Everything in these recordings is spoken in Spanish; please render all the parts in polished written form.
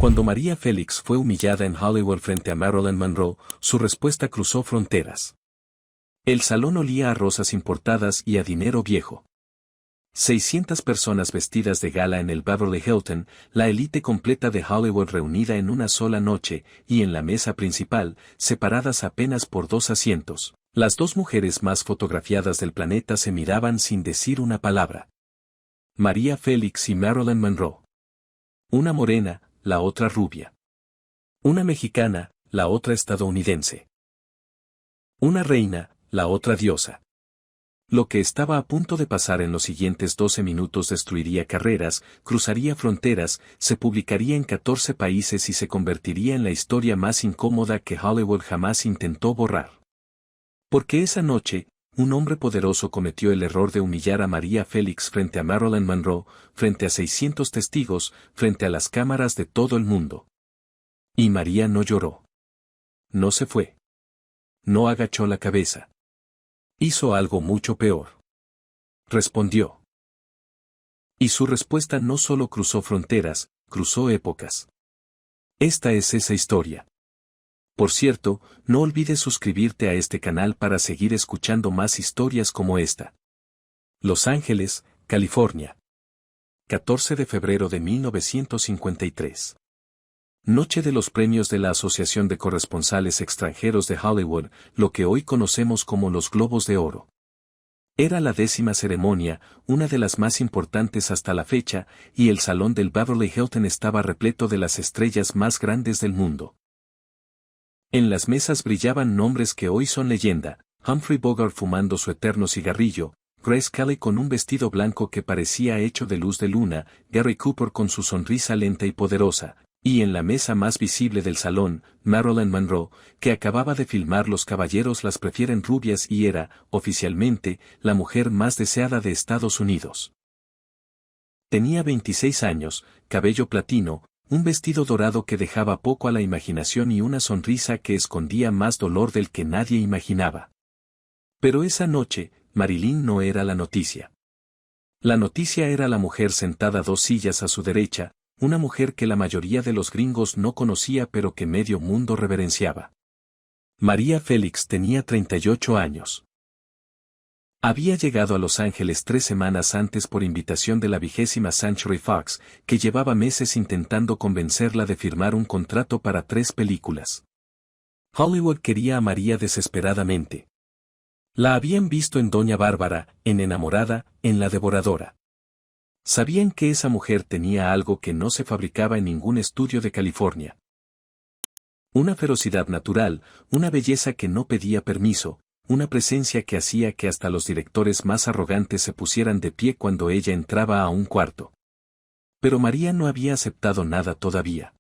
Cuando María Félix fue humillada en Hollywood frente a Marilyn Monroe, su respuesta cruzó fronteras. El salón olía a rosas importadas y a dinero viejo. 600 personas vestidas de gala en el Beverly Hilton, la élite completa de Hollywood reunida en una sola noche, y en la mesa principal, separadas apenas por 2 asientos. Las 2 mujeres más fotografiadas del planeta se miraban sin decir una palabra. María Félix y Marilyn Monroe. Una morena, la otra rubia. Una mexicana, la otra estadounidense. Una reina, la otra diosa. Lo que estaba a punto de pasar en los siguientes 12 minutos destruiría carreras, cruzaría fronteras, se publicaría en 14 países y se convertiría en la historia más incómoda que Hollywood jamás intentó borrar. Porque esa noche, un hombre poderoso cometió el error de humillar a María Félix frente a Marilyn Monroe, frente a 600 testigos, frente a las cámaras de todo el mundo. Y María no lloró. No se fue. No agachó la cabeza. Hizo algo mucho peor. Respondió. Y su respuesta no solo cruzó fronteras, cruzó épocas. Esta es esa historia. Por cierto, no olvides suscribirte a este canal para seguir escuchando más historias como esta. Los Ángeles, California. 14 de febrero de 1953. Noche de los premios de la Asociación de Corresponsales Extranjeros de Hollywood, lo que hoy conocemos como los Globos de Oro. Era la 10ª ceremonia, una de las más importantes hasta la fecha, y el salón del Beverly Hilton estaba repleto de las estrellas más grandes del mundo. En las mesas brillaban nombres que hoy son leyenda: Humphrey Bogart fumando su eterno cigarrillo, Grace Kelly con un vestido blanco que parecía hecho de luz de luna, Gary Cooper con su sonrisa lenta y poderosa, y en la mesa más visible del salón, Marilyn Monroe, que acababa de filmar Los caballeros las prefieren rubias y era, oficialmente, la mujer más deseada de Estados Unidos. Tenía 26 años, cabello platino, un vestido dorado que dejaba poco a la imaginación y una sonrisa que escondía más dolor del que nadie imaginaba. Pero esa noche, Marilyn no era la noticia. La noticia era la mujer sentada 2 sillas a su derecha, una mujer que la mayoría de los gringos no conocía pero que medio mundo reverenciaba. María Félix tenía 38 años. Había llegado a Los Ángeles 3 semanas antes por invitación de la 20ª Century Fox, que llevaba meses intentando convencerla de firmar un contrato para 3 películas. Hollywood quería a María desesperadamente. La habían visto en Doña Bárbara, en Enamorada, en La Devoradora. Sabían que esa mujer tenía algo que no se fabricaba en ningún estudio de California. Una ferocidad natural, una belleza que no pedía permiso, una presencia que hacía que hasta los directores más arrogantes se pusieran de pie cuando ella entraba a un cuarto. Pero María no había aceptado nada todavía.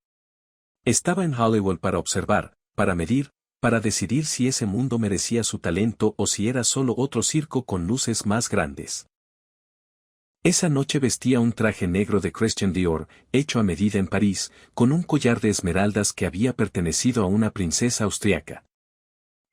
Estaba en Hollywood para observar, para medir, para decidir si ese mundo merecía su talento o si era solo otro circo con luces más grandes. Esa noche vestía un traje negro de Christian Dior, hecho a medida en París, con un collar de esmeraldas que había pertenecido a una princesa austriaca.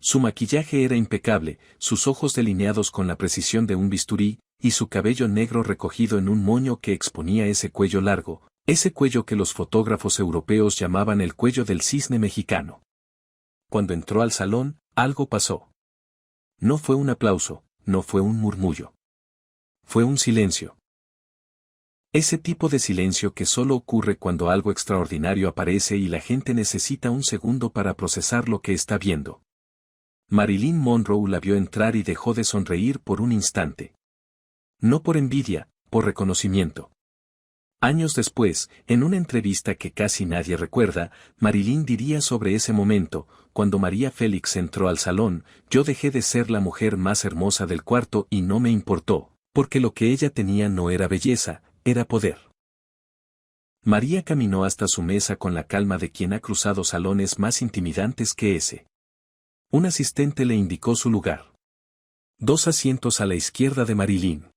Su maquillaje era impecable, sus ojos delineados con la precisión de un bisturí, y su cabello negro recogido en un moño que exponía ese cuello largo, ese cuello que los fotógrafos europeos llamaban el cuello del cisne mexicano. Cuando entró al salón, algo pasó. No fue un aplauso, no fue un murmullo. Fue un silencio. Ese tipo de silencio que solo ocurre cuando algo extraordinario aparece y la gente necesita un segundo para procesar lo que está viendo. Marilyn Monroe la vio entrar y dejó de sonreír por un instante. No por envidia, por reconocimiento. Años después, en una entrevista que casi nadie recuerda, Marilyn diría sobre ese momento: cuando María Félix entró al salón, yo dejé de ser la mujer más hermosa del cuarto y no me importó, porque lo que ella tenía no era belleza, era poder. María caminó hasta su mesa con la calma de quien ha cruzado salones más intimidantes que ese. Un asistente le indicó su lugar. 2 asientos a la izquierda de Marilyn.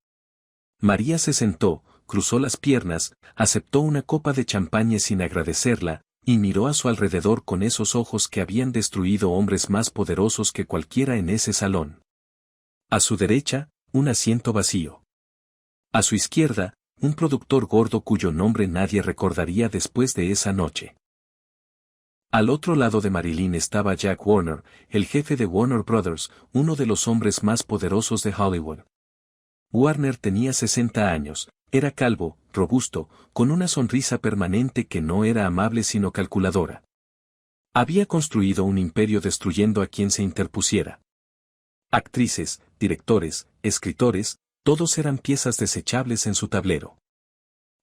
María se sentó, cruzó las piernas, aceptó una copa de champaña sin agradecerla, y miró a su alrededor con esos ojos que habían destruido hombres más poderosos que cualquiera en ese salón. A su derecha, un asiento vacío. A su izquierda, un productor gordo cuyo nombre nadie recordaría después de esa noche. Al otro lado de Marilyn estaba Jack Warner, el jefe de Warner Brothers, uno de los hombres más poderosos de Hollywood. Warner tenía 60 años, era calvo, robusto, con una sonrisa permanente que no era amable sino calculadora. Había construido un imperio destruyendo a quien se interpusiera. Actrices, directores, escritores, todos eran piezas desechables en su tablero.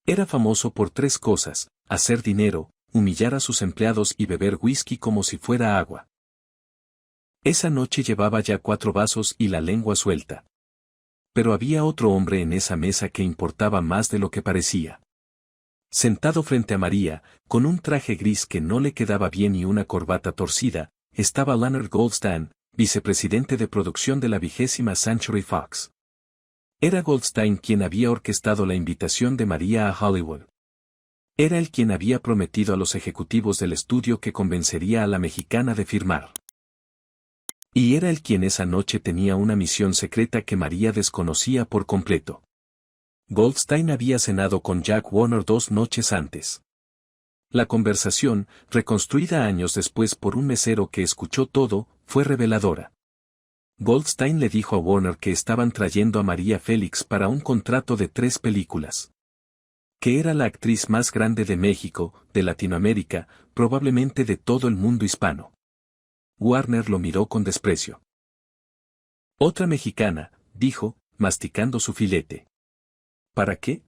Era famoso por 3 cosas: hacer dinero, humillar a sus empleados y beber whisky como si fuera agua. Esa noche llevaba ya 4 vasos y la lengua suelta. Pero había otro hombre en esa mesa que importaba más de lo que parecía. Sentado frente a María, con un traje gris que no le quedaba bien y una corbata torcida, estaba Leonard Goldstein, vicepresidente de producción de la 20ª Century Fox. Era Goldstein quien había orquestado la invitación de María a Hollywood. Era él quien había prometido a los ejecutivos del estudio que convencería a la mexicana de firmar. Y era él quien esa noche tenía una misión secreta que María desconocía por completo. Goldstein había cenado con Jack Warner 2 noches antes. La conversación, reconstruida años después por un mesero que escuchó todo, fue reveladora. Goldstein le dijo a Warner que estaban trayendo a María Félix para un contrato de 3 películas. Que era la actriz más grande de México, de Latinoamérica, probablemente de todo el mundo hispano. Warner lo miró con desprecio. Otra mexicana, dijo, masticando su filete. ¿Para qué?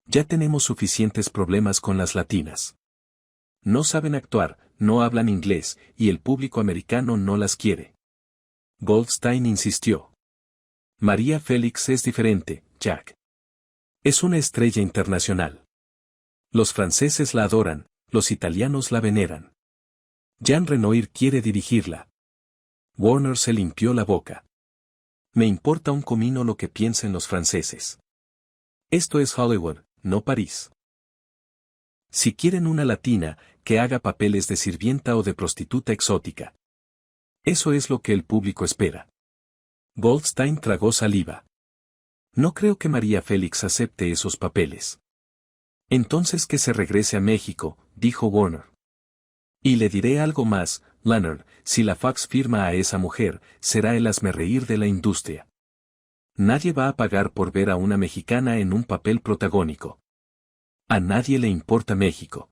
Ya tenemos suficientes problemas con las latinas. No saben actuar, no hablan inglés, y el público americano no las quiere. Goldstein insistió. María Félix es diferente, Jack. Es una estrella internacional. Los franceses la adoran, los italianos la veneran. Jean Renoir quiere dirigirla. Warner se limpió la boca. Me importa un comino lo que piensen los franceses. Esto es Hollywood, no París. Si quieren una latina, que haga papeles de sirvienta o de prostituta exótica. Eso es lo que el público espera. Goldstein tragó saliva. No creo que María Félix acepte esos papeles. Entonces que se regrese a México, dijo Warner. Y le diré algo más, Leonard, si la Fox firma a esa mujer, será el hazmerreír de la industria. Nadie va a pagar por ver a una mexicana en un papel protagónico. A nadie le importa México.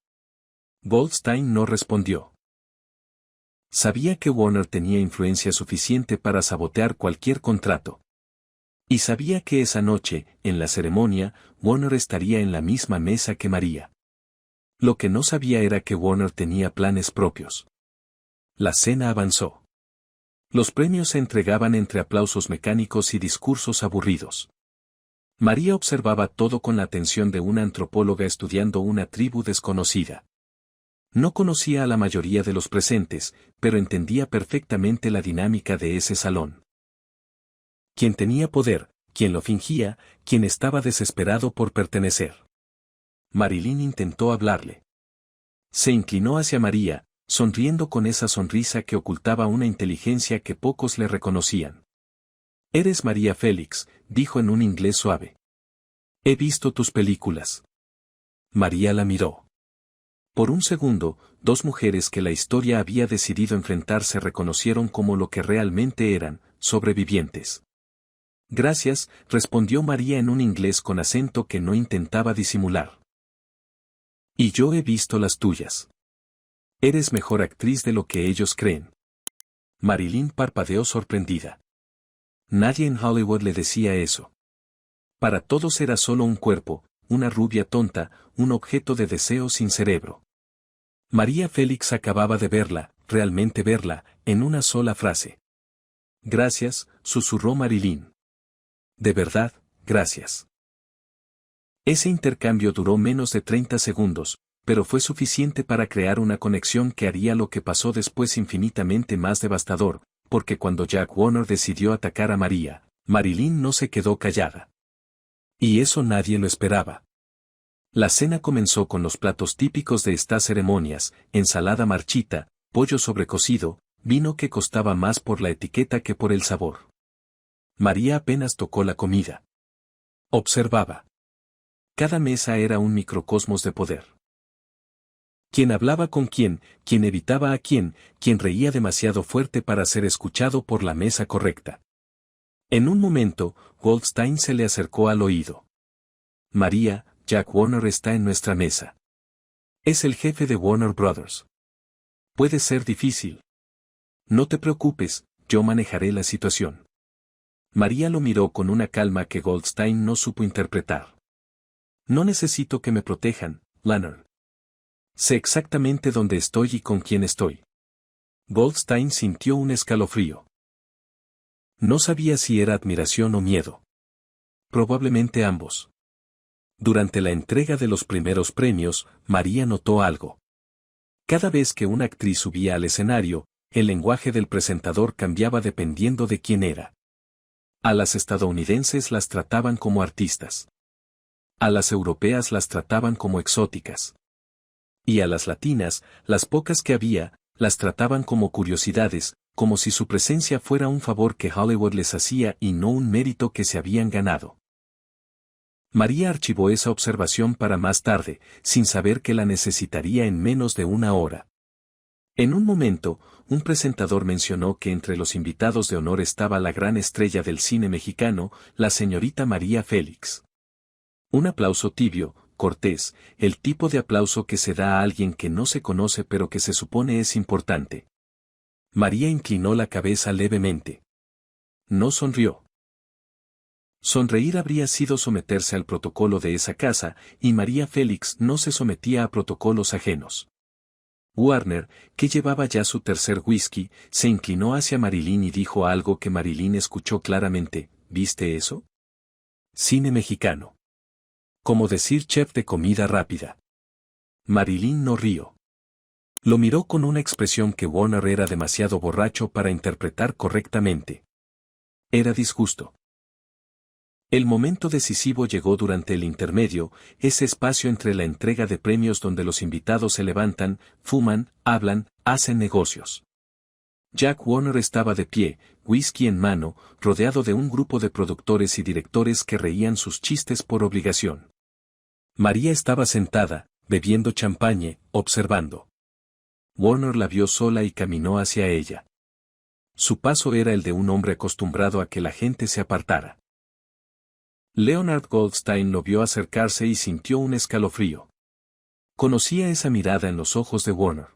Goldstein no respondió. Sabía que Warner tenía influencia suficiente para sabotear cualquier contrato. Y sabía que esa noche, en la ceremonia, Warner estaría en la misma mesa que María. Lo que no sabía era que Warner tenía planes propios. La cena avanzó. Los premios se entregaban entre aplausos mecánicos y discursos aburridos. María observaba todo con la atención de una antropóloga estudiando una tribu desconocida. No conocía a la mayoría de los presentes, pero entendía perfectamente la dinámica de ese salón. Quien tenía poder, quien lo fingía, quien estaba desesperado por pertenecer. Marilyn intentó hablarle. Se inclinó hacia María, sonriendo con esa sonrisa que ocultaba una inteligencia que pocos le reconocían. Eres María Félix, dijo en un inglés suave. He visto tus películas. María la miró. Por un segundo, 2 mujeres que la historia había decidido enfrentar se reconocieron como lo que realmente eran, sobrevivientes. Gracias, respondió María en un inglés con acento que no intentaba disimular. Y yo he visto las tuyas. Eres mejor actriz de lo que ellos creen. Marilyn parpadeó sorprendida. Nadie en Hollywood le decía eso. Para todos era solo un cuerpo, una rubia tonta, un objeto de deseo sin cerebro. María Félix acababa de verla, realmente verla, en una sola frase. Gracias, susurró Marilyn. De verdad, gracias. Ese intercambio duró menos de 30 segundos, pero fue suficiente para crear una conexión que haría lo que pasó después infinitamente más devastador, porque cuando Jack Warner decidió atacar a María, Marilyn no se quedó callada. Y eso nadie lo esperaba. La cena comenzó con los platos típicos de estas ceremonias, ensalada marchita, pollo sobrecocido, vino que costaba más por la etiqueta que por el sabor. María apenas tocó la comida. Observaba. Cada mesa era un microcosmos de poder. Quién hablaba con quién evitaba a quién reía demasiado fuerte para ser escuchado por la mesa correcta. En un momento, Goldstein se le acercó al oído. María, Jack Warner está en nuestra mesa. Es el jefe de Warner Brothers. Puede ser difícil. No te preocupes, yo manejaré la situación. María lo miró con una calma que Goldstein no supo interpretar. No necesito que me protejan, Leonard. Sé exactamente dónde estoy y con quién estoy. Goldstein sintió un escalofrío. No sabía si era admiración o miedo. Probablemente ambos. Durante la entrega de los primeros premios, María notó algo. Cada vez que una actriz subía al escenario, el lenguaje del presentador cambiaba dependiendo de quién era. A las estadounidenses las trataban como artistas. A las europeas las trataban como exóticas. Y a las latinas, las pocas que había, las trataban como curiosidades, como si su presencia fuera un favor que Hollywood les hacía y no un mérito que se habían ganado. María archivó esa observación para más tarde, sin saber que la necesitaría en menos de una hora. En un momento, un presentador mencionó que entre los invitados de honor estaba la gran estrella del cine mexicano, la señorita María Félix. Un aplauso tibio, cortés, el tipo de aplauso que se da a alguien que no se conoce pero que se supone es importante. María inclinó la cabeza levemente. No sonrió. Sonreír habría sido someterse al protocolo de esa casa, y María Félix no se sometía a protocolos ajenos. Warner, que llevaba ya su tercer whisky, se inclinó hacia Marilyn y dijo algo que Marilyn escuchó claramente. ¿Viste eso? Cine mexicano. Como decir chef de comida rápida. Marilyn no rió. Lo miró con una expresión que Warner era demasiado borracho para interpretar correctamente. Era disgusto. El momento decisivo llegó durante el intermedio, ese espacio entre la entrega de premios donde los invitados se levantan, fuman, hablan, hacen negocios. Jack Warner estaba de pie, whisky en mano, rodeado de un grupo de productores y directores que reían sus chistes por obligación. María estaba sentada, bebiendo champagne, observando. Warner la vio sola y caminó hacia ella. Su paso era el de un hombre acostumbrado a que la gente se apartara. Leonard Goldstein lo vio acercarse y sintió un escalofrío. Conocía esa mirada en los ojos de Warner.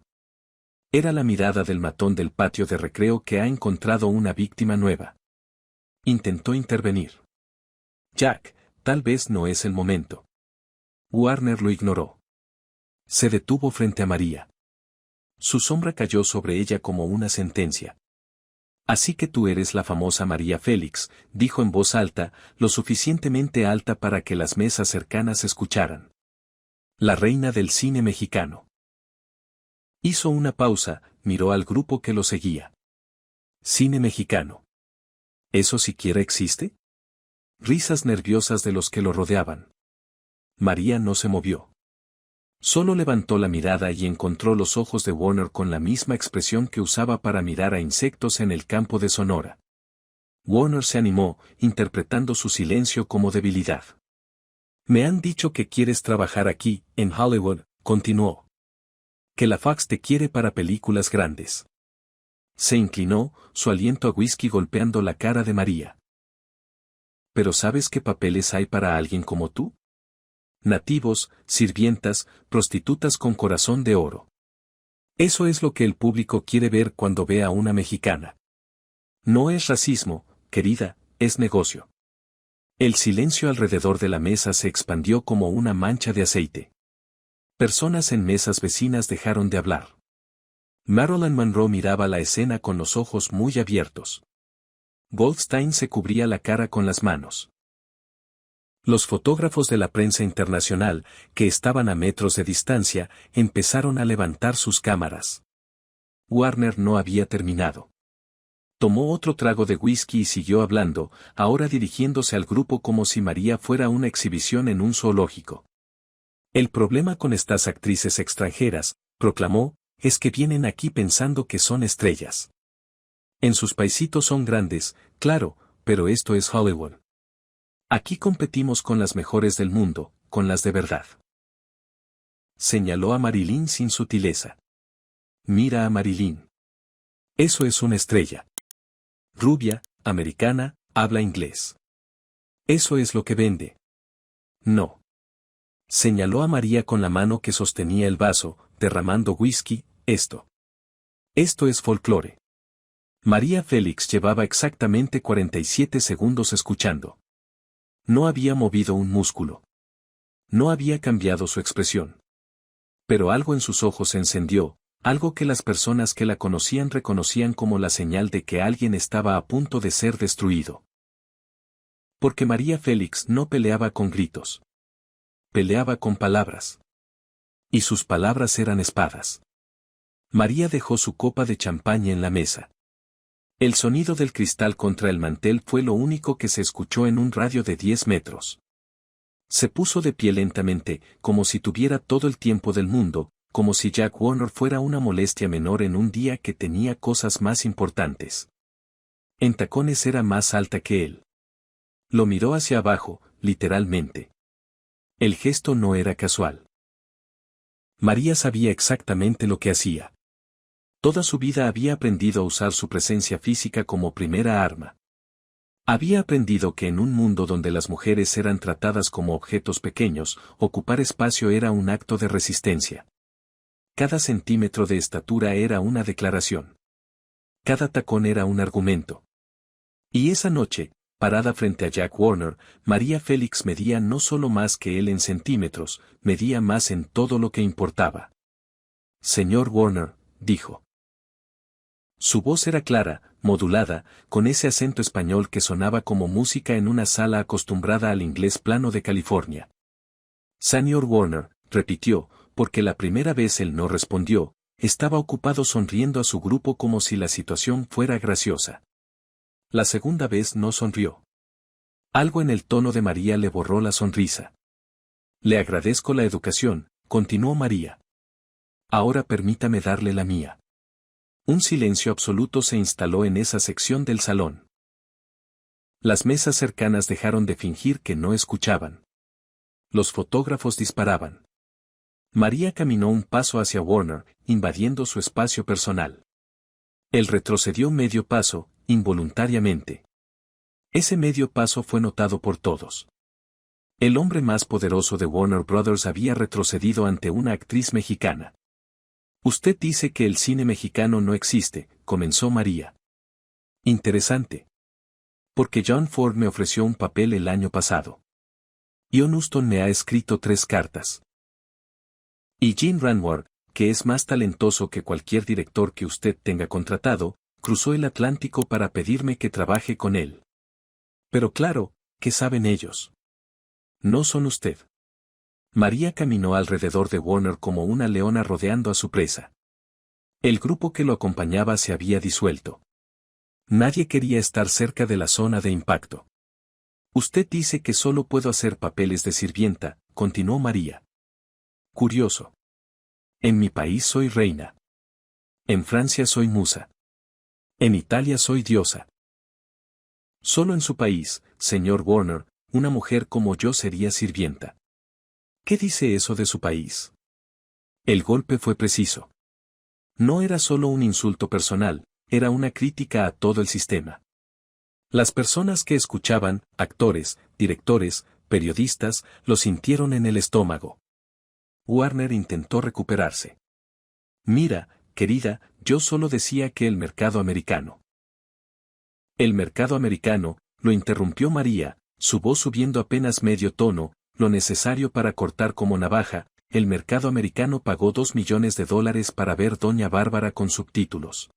Era la mirada del matón del patio de recreo que ha encontrado una víctima nueva. Intentó intervenir. Jack, tal vez no es el momento. Warner lo ignoró. Se detuvo frente a María. Su sombra cayó sobre ella como una sentencia. Así que tú eres la famosa María Félix, dijo en voz alta, lo suficientemente alta para que las mesas cercanas escucharan. La reina del cine mexicano. Hizo una pausa, miró al grupo que lo seguía. Cine mexicano. ¿Eso siquiera existe? Risas nerviosas de los que lo rodeaban. María no se movió. Solo levantó la mirada y encontró los ojos de Warner con la misma expresión que usaba para mirar a insectos en el campo de Sonora. Warner se animó, interpretando su silencio como debilidad. Me han dicho que quieres trabajar aquí, en Hollywood, continuó. Que la Fox te quiere para películas grandes. Se inclinó, su aliento a whisky golpeando la cara de María. ¿Pero sabes qué papeles hay para alguien como tú? Nativos, sirvientas, prostitutas con corazón de oro. Eso es lo que el público quiere ver cuando ve a una mexicana. No es racismo, querida, es negocio. El silencio alrededor de la mesa se expandió como una mancha de aceite. Personas en mesas vecinas dejaron de hablar. Marilyn Monroe miraba la escena con los ojos muy abiertos. Goldstein se cubría la cara con las manos. Los fotógrafos de la prensa internacional, que estaban a metros de distancia, empezaron a levantar sus cámaras. Warner no había terminado. Tomó otro trago de whisky y siguió hablando, ahora dirigiéndose al grupo como si María fuera una exhibición en un zoológico. El problema con estas actrices extranjeras, proclamó, es que vienen aquí pensando que son estrellas. En sus paisitos son grandes, claro, pero esto es Hollywood. Aquí competimos con las mejores del mundo, con las de verdad. Señaló a Marilyn sin sutileza. Mira a Marilyn. Eso es una estrella. Rubia, americana, habla inglés. Eso es lo que vende. No. Señaló a María con la mano que sostenía el vaso, derramando whisky, esto. Esto es folclore. María Félix llevaba exactamente 47 segundos escuchando. No había movido un músculo. No había cambiado su expresión. Pero algo en sus ojos se encendió, algo que las personas que la conocían reconocían como la señal de que alguien estaba a punto de ser destruido. Porque María Félix no peleaba con gritos. Peleaba con palabras. Y sus palabras eran espadas. María dejó su copa de champaña en la mesa. El sonido del cristal contra el mantel fue lo único que se escuchó en un radio de 10 metros. Se puso de pie lentamente, como si tuviera todo el tiempo del mundo, como si Jack Warner fuera una molestia menor en un día que tenía cosas más importantes. En tacones era más alta que él. Lo miró hacia abajo, literalmente. El gesto no era casual. María sabía exactamente lo que hacía. Toda su vida había aprendido a usar su presencia física como primera arma. Había aprendido que en un mundo donde las mujeres eran tratadas como objetos pequeños, ocupar espacio era un acto de resistencia. Cada centímetro de estatura era una declaración. Cada tacón era un argumento. Y esa noche, parada frente a Jack Warner, María Félix medía no solo más que él en centímetros, medía más en todo lo que importaba. Señor Warner, dijo. Su voz era clara, modulada, con ese acento español que sonaba como música en una sala acostumbrada al inglés plano de California. Señor Warner, repitió, porque la primera vez él no respondió, estaba ocupado sonriendo a su grupo como si la situación fuera graciosa. La segunda vez no sonrió. Algo en el tono de María le borró la sonrisa. Le agradezco la educación, continuó María. Ahora permítame darle la mía. Un silencio absoluto se instaló en esa sección del salón. Las mesas cercanas dejaron de fingir que no escuchaban. Los fotógrafos disparaban. María caminó un paso hacia Warner, invadiendo su espacio personal. Él retrocedió medio paso, involuntariamente. Ese medio paso fue notado por todos. El hombre más poderoso de Warner Brothers había retrocedido ante una actriz mexicana. Usted dice que el cine mexicano no existe, comenzó María. Interesante. Porque John Ford me ofreció un papel el año pasado. Ian Huston me ha escrito 3 cartas. Y Gene Ranward, que es más talentoso que cualquier director que usted tenga contratado, cruzó el Atlántico para pedirme que trabaje con él. Pero claro, ¿qué saben ellos? No son usted. María caminó alrededor de Warner como una leona rodeando a su presa. El grupo que lo acompañaba se había disuelto. Nadie quería estar cerca de la zona de impacto. Usted dice que solo puedo hacer papeles de sirvienta, continuó María. Curioso. En mi país soy reina. En Francia soy musa. En Italia soy diosa. Solo en su país, señor Warner, una mujer como yo sería sirvienta. ¿Qué dice eso de su país? El golpe fue preciso. No era solo un insulto personal, era una crítica a todo el sistema. Las personas que escuchaban, actores, directores, periodistas, lo sintieron en el estómago. Warner intentó recuperarse. Mira, querida, yo solo decía que el mercado americano. El mercado americano, lo interrumpió María, su voz subiendo apenas medio tono, lo necesario para cortar como navaja, el mercado americano pagó $2 millones para ver Doña Bárbara con subtítulos.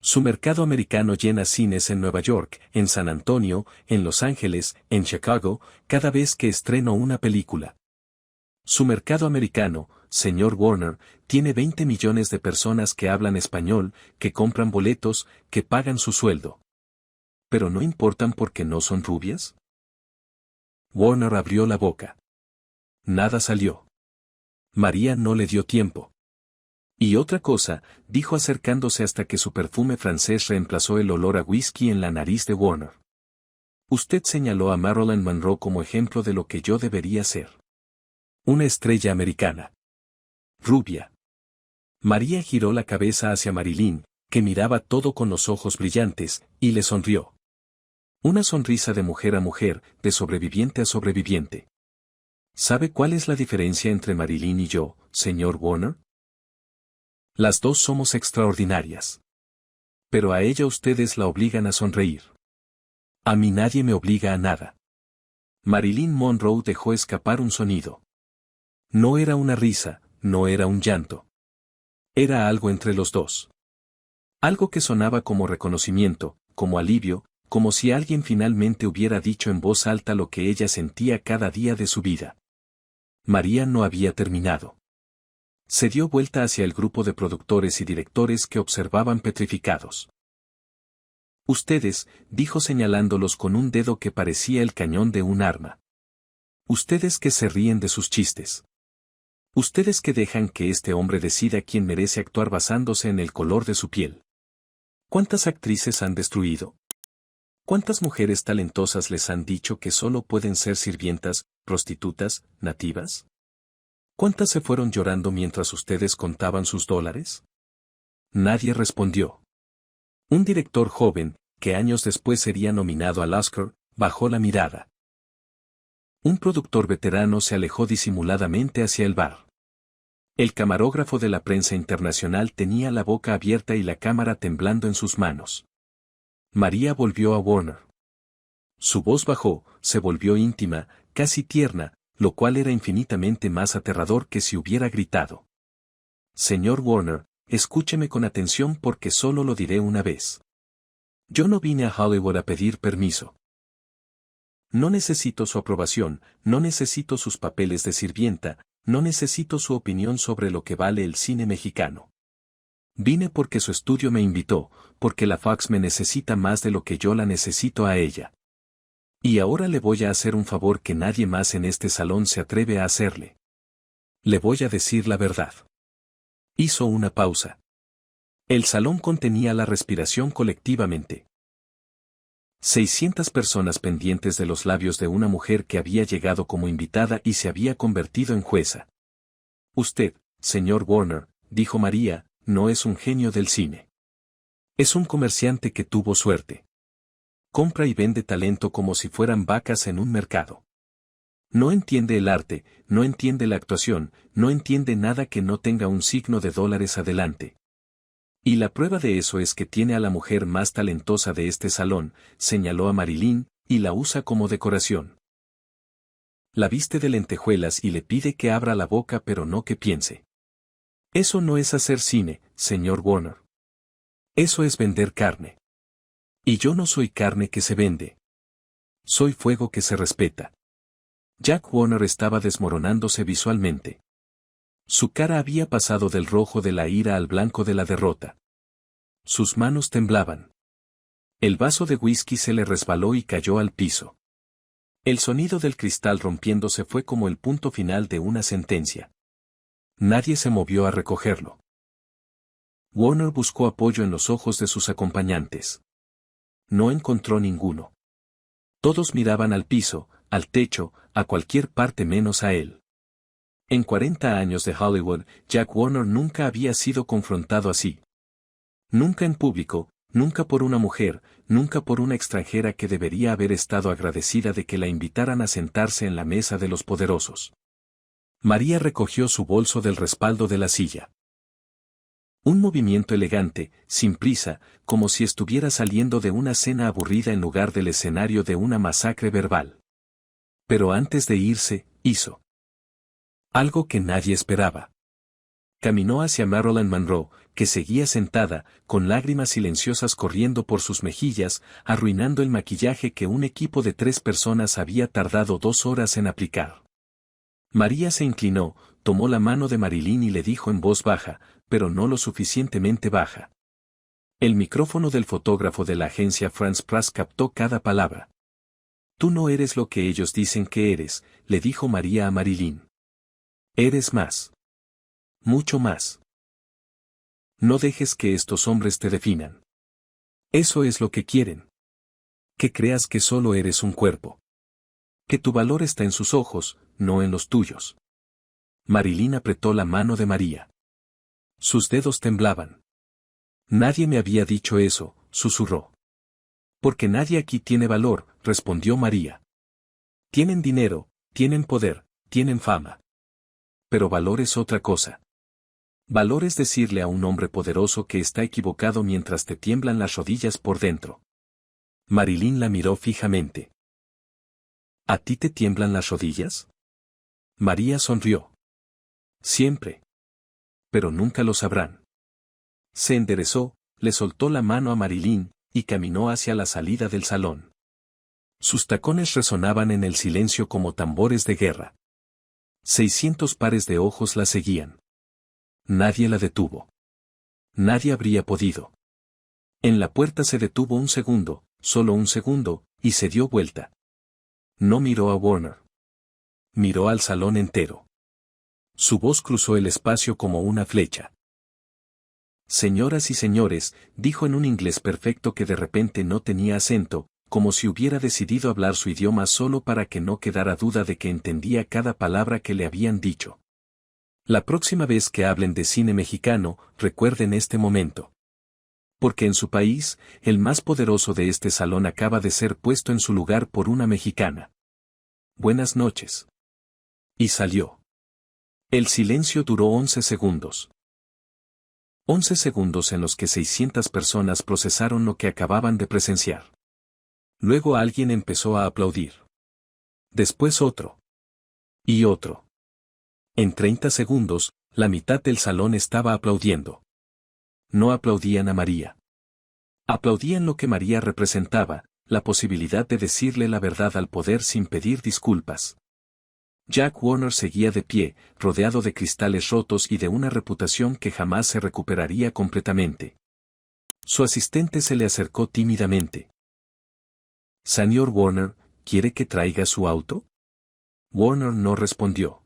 Su mercado americano llena cines en Nueva York, en San Antonio, en Los Ángeles, en Chicago, cada vez que estreno una película. Su mercado americano, señor Warner, tiene 20 millones de personas que hablan español, que compran boletos, que pagan su sueldo. ¿Pero no importan porque no son rubias? Warner abrió la boca. Nada salió. María no le dio tiempo. Y otra cosa, dijo acercándose hasta que su perfume francés reemplazó el olor a whisky en la nariz de Warner. Usted señaló a Marilyn Monroe como ejemplo de lo que yo debería ser. Una estrella americana. rubia. María giró la cabeza hacia Marilyn, que miraba todo con los ojos brillantes, y le sonrió. Una sonrisa de mujer a mujer, de sobreviviente a sobreviviente. ¿Sabe cuál es la diferencia entre Marilyn y yo, señor Warner? Las dos somos extraordinarias. Pero a ella ustedes la obligan a sonreír. A mí nadie me obliga a nada. Marilyn Monroe dejó escapar un sonido. No era una risa, no era un llanto. Era algo entre los dos. Algo que sonaba como reconocimiento, como alivio, como si alguien finalmente hubiera dicho en voz alta lo que ella sentía cada día de su vida. María no había terminado. Se dio vuelta hacia el grupo de productores y directores que observaban petrificados. Ustedes, dijo señalándolos con un dedo que parecía el cañón de un arma. Ustedes que se ríen de sus chistes. Ustedes que dejan que este hombre decida quién merece actuar basándose en el color de su piel. ¿Cuántas actrices han destruido? ¿Cuántas mujeres talentosas les han dicho que solo pueden ser sirvientas, prostitutas, nativas? ¿Cuántas se fueron llorando mientras ustedes contaban sus dólares? Nadie respondió. Un director joven, que años después sería nominado al Oscar, bajó la mirada. Un productor veterano se alejó disimuladamente hacia el bar. El camarógrafo de la prensa internacional tenía la boca abierta y la cámara temblando en sus manos. María volvió a Warner. Su voz bajó, se volvió íntima, casi tierna, lo cual era infinitamente más aterrador que si hubiera gritado. Señor Warner, escúcheme con atención porque solo lo diré una vez. Yo no vine a Hollywood a pedir permiso. No necesito su aprobación, no necesito sus papeles de sirvienta, no necesito su opinión sobre lo que vale el cine mexicano. Vine porque su estudio me invitó, porque la Fox me necesita más de lo que yo la necesito a ella. Y ahora le voy a hacer un favor que nadie más en este salón se atreve a hacerle. Le voy a decir la verdad. Hizo una pausa. El salón contenía la respiración colectivamente. 600 personas pendientes de los labios de una mujer que había llegado como invitada y se había convertido en jueza. Usted, señor Warner, dijo María, no es un genio del cine. Es un comerciante que tuvo suerte. Compra y vende talento como si fueran vacas en un mercado. No entiende el arte, no entiende la actuación, no entiende nada que no tenga un signo de dólares adelante. Y la prueba de eso es que tiene a la mujer más talentosa de este salón, señaló a Marilyn, y la usa como decoración. La viste de lentejuelas y le pide que abra la boca pero no que piense. Eso no es hacer cine, señor Warner. Eso es vender carne. Y yo no soy carne que se vende. Soy fuego que se respeta. Jack Warner estaba desmoronándose visualmente. Su cara había pasado del rojo de la ira al blanco de la derrota. Sus manos temblaban. El vaso de whisky se le resbaló y cayó al piso. El sonido del cristal rompiéndose fue como el punto final de una sentencia. Nadie se movió a recogerlo. Warner buscó apoyo en los ojos de sus acompañantes. No encontró ninguno. Todos miraban al piso, al techo, a cualquier parte menos a él. En 40 años de Hollywood, Jack Warner nunca había sido confrontado así. Nunca en público, nunca por una mujer, nunca por una extranjera que debería haber estado agradecida de que la invitaran a sentarse en la mesa de los poderosos. María recogió su bolso del respaldo de la silla. Un movimiento elegante, sin prisa, como si estuviera saliendo de una cena aburrida en lugar del escenario de una masacre verbal. Pero antes de irse, hizo algo que nadie esperaba. Caminó hacia Marilyn Monroe, que seguía sentada, con lágrimas silenciosas corriendo por sus mejillas, arruinando el maquillaje que un equipo de 3 personas había tardado 2 horas en aplicar. María se inclinó, tomó la mano de Marilyn y le dijo en voz baja, pero no lo suficientemente baja. El micrófono del fotógrafo de la agencia France Press captó cada palabra. Tú no eres lo que ellos dicen que eres, le dijo María a Marilyn. Eres más. Mucho más. No dejes que estos hombres te definan. Eso es lo que quieren. Que creas que solo eres un cuerpo. Que tu valor está en sus ojos, no en los tuyos. Marilyn apretó la mano de María. Sus dedos temblaban. Nadie me había dicho eso, susurró. Porque nadie aquí tiene valor, respondió María. Tienen dinero, tienen poder, tienen fama. Pero valor es otra cosa. Valor es decirle a un hombre poderoso que está equivocado mientras te tiemblan las rodillas por dentro. Marilyn la miró fijamente. ¿A ti te tiemblan las rodillas? María sonrió. Siempre. Pero nunca lo sabrán. Se enderezó, le soltó la mano a Marilyn, y caminó hacia la salida del salón. Sus tacones resonaban en el silencio como tambores de guerra. 600 pares de ojos la seguían. Nadie la detuvo. Nadie habría podido. En la puerta se detuvo un segundo, solo un segundo, y se dio vuelta. No miró a Warner. Miró al salón entero. Su voz cruzó el espacio como una flecha. Señoras y señores, dijo en un inglés perfecto que de repente no tenía acento, como si hubiera decidido hablar su idioma solo para que no quedara duda de que entendía cada palabra que le habían dicho. La próxima vez que hablen de cine mexicano, recuerden este momento. Porque en su país, el más poderoso de este salón acaba de ser puesto en su lugar por una mexicana. Buenas noches. Y salió. El silencio duró 11 segundos. 11 segundos en los que 600 personas procesaron lo que acababan de presenciar. Luego alguien empezó a aplaudir. Después otro. Y otro. En 30 segundos, la mitad del salón estaba aplaudiendo. No aplaudían a María. Aplaudían lo que María representaba, la posibilidad de decirle la verdad al poder sin pedir disculpas. Jack Warner seguía de pie, rodeado de cristales rotos y de una reputación que jamás se recuperaría completamente. Su asistente se le acercó tímidamente. «Señor Warner, ¿quiere que traiga su auto?» Warner no respondió.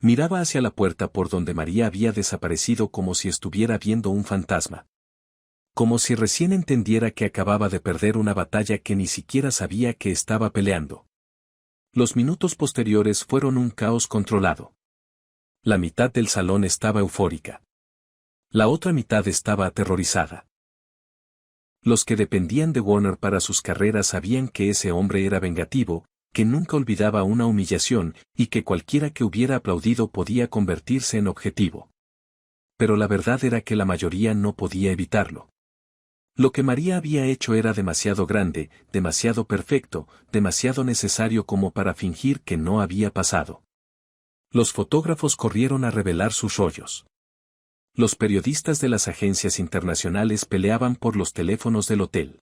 Miraba hacia la puerta por donde María había desaparecido como si estuviera viendo un fantasma. Como si recién entendiera que acababa de perder una batalla que ni siquiera sabía que estaba peleando. Los minutos posteriores fueron un caos controlado. La mitad del salón estaba eufórica. La otra mitad estaba aterrorizada. Los que dependían de Warner para sus carreras sabían que ese hombre era vengativo, que nunca olvidaba una humillación y que cualquiera que hubiera aplaudido podía convertirse en objetivo. Pero la verdad era que la mayoría no podía evitarlo. Lo que María había hecho era demasiado grande, demasiado perfecto, demasiado necesario como para fingir que no había pasado. Los fotógrafos corrieron a revelar sus rollos. Los periodistas de las agencias internacionales peleaban por los teléfonos del hotel.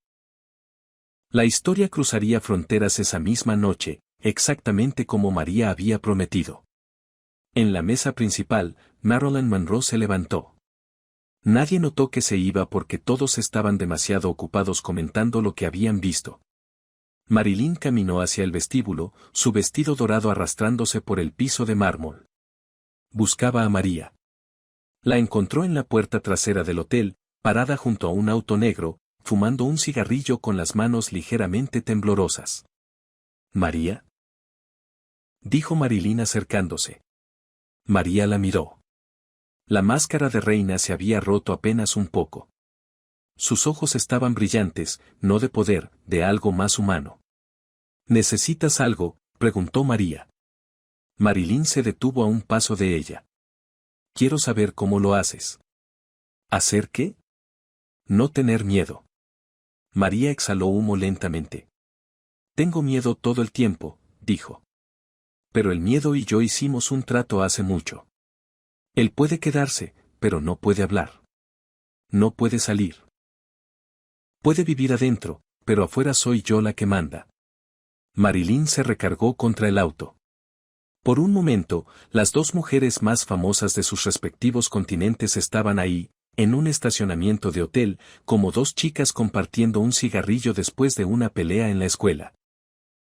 La historia cruzaría fronteras esa misma noche, exactamente como María había prometido. En la mesa principal, Marilyn Monroe se levantó. Nadie notó que se iba porque todos estaban demasiado ocupados comentando lo que habían visto. Marilyn caminó hacia el vestíbulo, su vestido dorado arrastrándose por el piso de mármol. Buscaba a María. La encontró en la puerta trasera del hotel, parada junto a un auto negro, fumando un cigarrillo con las manos ligeramente temblorosas. «¿María?», dijo Marilyn acercándose. María la miró. La máscara de reina se había roto apenas un poco. Sus ojos estaban brillantes, no de poder, de algo más humano. «¿Necesitas algo?», preguntó María. Marilyn se detuvo a un paso de ella. «Quiero saber cómo lo haces». «¿Hacer qué?». «No tener miedo». María exhaló humo lentamente. «Tengo miedo todo el tiempo», dijo. «Pero el miedo y yo hicimos un trato hace mucho. Él puede quedarse, pero no puede hablar. No puede salir. Puede vivir adentro, pero afuera soy yo la que manda». Marilyn se recargó contra el auto. Por un momento, las dos mujeres más famosas de sus respectivos continentes estaban ahí, en un estacionamiento de hotel, como dos chicas compartiendo un cigarrillo después de una pelea en la escuela.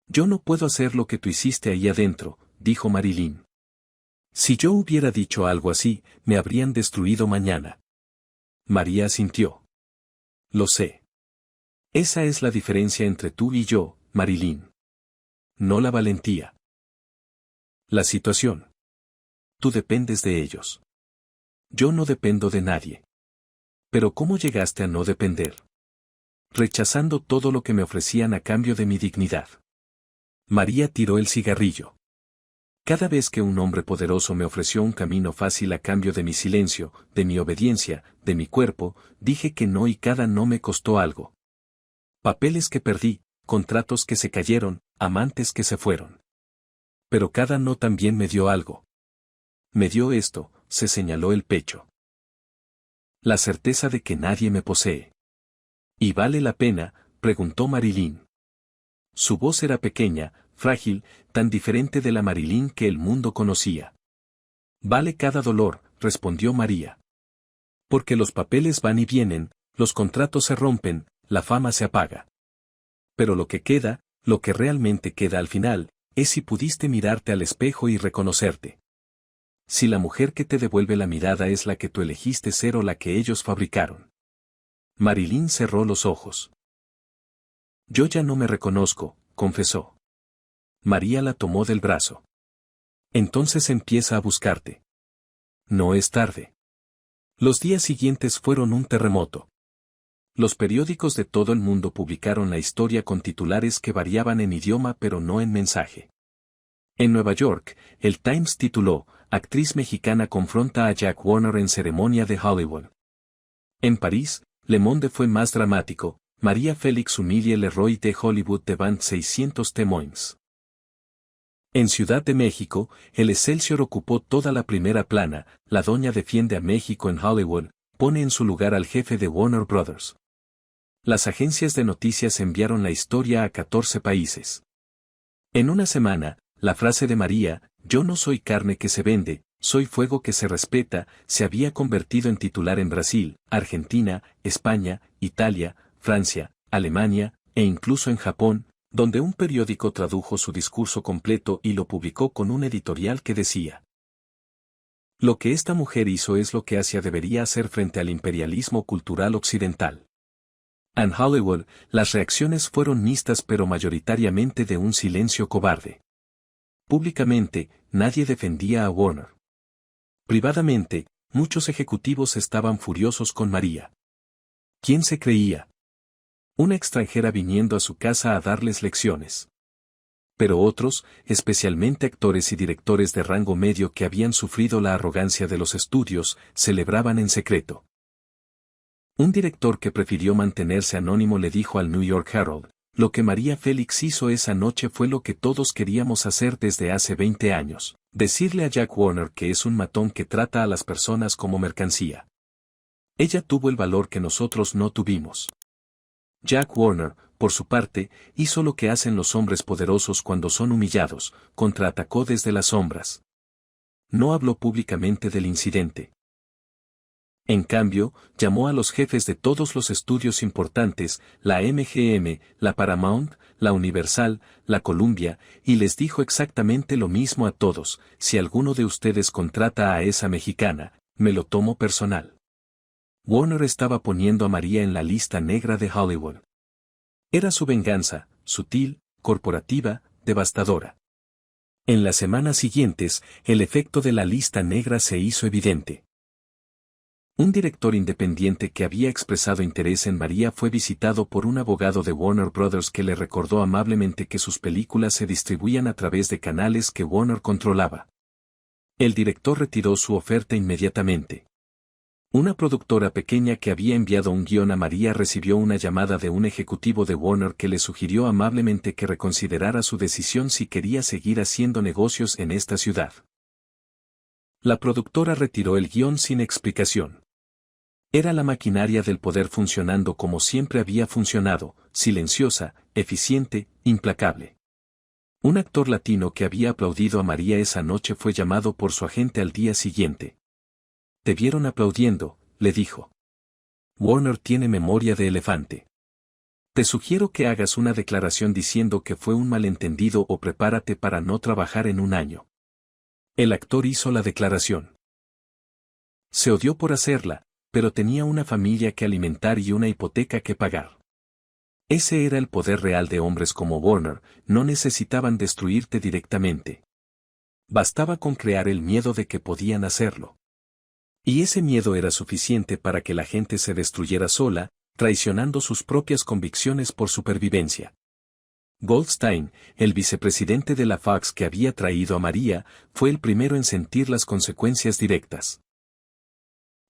«Yo no puedo hacer lo que tú hiciste ahí adentro», dijo Marilyn. «Si yo hubiera dicho algo así, me habrían destruido mañana». María asintió. «Lo sé. Esa es la diferencia entre tú y yo, Marilyn. No la valentía. La situación». tú dependes de ellos. Yo no dependo de nadie. Pero ¿cómo llegaste a no depender? Rechazando todo lo que me ofrecían a cambio de mi dignidad. María tiró el cigarrillo. Cada vez que un hombre poderoso me ofreció un camino fácil a cambio de mi silencio, de mi obediencia, de mi cuerpo, dije que no y cada no me costó algo. Papeles que perdí, contratos que se cayeron, amantes que se fueron. Pero cada no también me dio algo. Me dio esto, se señaló el pecho. La certeza de que nadie me posee. ¿Y vale la pena?, preguntó Marilyn. Su voz era pequeña, frágil, tan diferente de la Marilyn que el mundo conocía. Vale cada dolor, respondió María. Porque los papeles van y vienen, los contratos se rompen, la fama se apaga. Pero lo que queda, lo que realmente queda al final, es si pudiste mirarte al espejo y reconocerte. Si la mujer que te devuelve la mirada es la que tú elegiste ser o la que ellos fabricaron. Marilyn cerró los ojos. Yo ya no me reconozco, confesó. María la tomó del brazo. Entonces empieza a buscarte. No es tarde. Los días siguientes fueron un terremoto. Los periódicos de todo el mundo publicaron la historia con titulares que variaban en idioma pero no en mensaje. En Nueva York, el Times tituló, Actriz mexicana confronta a Jack Warner en ceremonia de Hollywood. En París, Le Monde fue más dramático, María Félix humilie le roi de Hollywood devant 600 témoins. En Ciudad de México, el Excelsior ocupó toda la primera plana, la doña defiende a México en Hollywood, pone en su lugar al jefe de Warner Brothers. Las agencias de noticias enviaron la historia a 14 países. En una semana, la frase de María, yo no soy carne que se vende, soy fuego que se respeta, se había convertido en titular en Brasil, Argentina, España, Italia, Francia, Alemania, e incluso en Japón, donde un periódico tradujo su discurso completo y lo publicó con un editorial que decía: lo que esta mujer hizo es lo que Asia debería hacer frente al imperialismo cultural occidental. En Hollywood, las reacciones fueron mixtas pero mayoritariamente de un silencio cobarde. Públicamente, nadie defendía a Warner. Privadamente, muchos ejecutivos estaban furiosos con María. ¿Quién se creía? Una extranjera viniendo a su casa a darles lecciones. Pero otros, especialmente actores y directores de rango medio que habían sufrido la arrogancia de los estudios, celebraban en secreto. Un director que prefirió mantenerse anónimo le dijo al New York Herald, lo que María Félix hizo esa noche fue lo que todos queríamos hacer desde hace 20 años, decirle a Jack Warner que es un matón que trata a las personas como mercancía. Ella tuvo el valor que nosotros no tuvimos. Jack Warner, por su parte, hizo lo que hacen los hombres poderosos cuando son humillados, contraatacó desde las sombras. No habló públicamente del incidente. En cambio, llamó a los jefes de todos los estudios importantes, la MGM, la Paramount, la Universal, la Columbia, y les dijo exactamente lo mismo a todos: si alguno de ustedes contrata a esa mexicana, me lo tomo personal. Warner estaba poniendo a María en la lista negra de Hollywood. Era su venganza, sutil, corporativa, devastadora. En las semanas siguientes, el efecto de la lista negra se hizo evidente. Un director independiente que había expresado interés en María fue visitado por un abogado de Warner Brothers que le recordó amablemente que sus películas se distribuían a través de canales que Warner controlaba. El director retiró su oferta inmediatamente. Una productora pequeña que había enviado un guión a María recibió una llamada de un ejecutivo de Warner que le sugirió amablemente que reconsiderara su decisión si quería seguir haciendo negocios en esta ciudad. La productora retiró el guión sin explicación. Era la maquinaria del poder funcionando como siempre había funcionado, silenciosa, eficiente, implacable. Un actor latino que había aplaudido a María esa noche fue llamado por su agente al día siguiente. Te vieron aplaudiendo, le dijo. Warner tiene memoria de elefante. Te sugiero que hagas una declaración diciendo que fue un malentendido o prepárate para no trabajar en un año. El actor hizo la declaración. Se odió por hacerla, pero tenía una familia que alimentar y una hipoteca que pagar. Ese era el poder real de hombres como Warner, no necesitaban destruirte directamente. Bastaba con crear el miedo de que podían hacerlo. Y ese miedo era suficiente para que la gente se destruyera sola, traicionando sus propias convicciones por supervivencia. Goldstein, el vicepresidente de la Fox que había traído a María, fue el primero en sentir las consecuencias directas.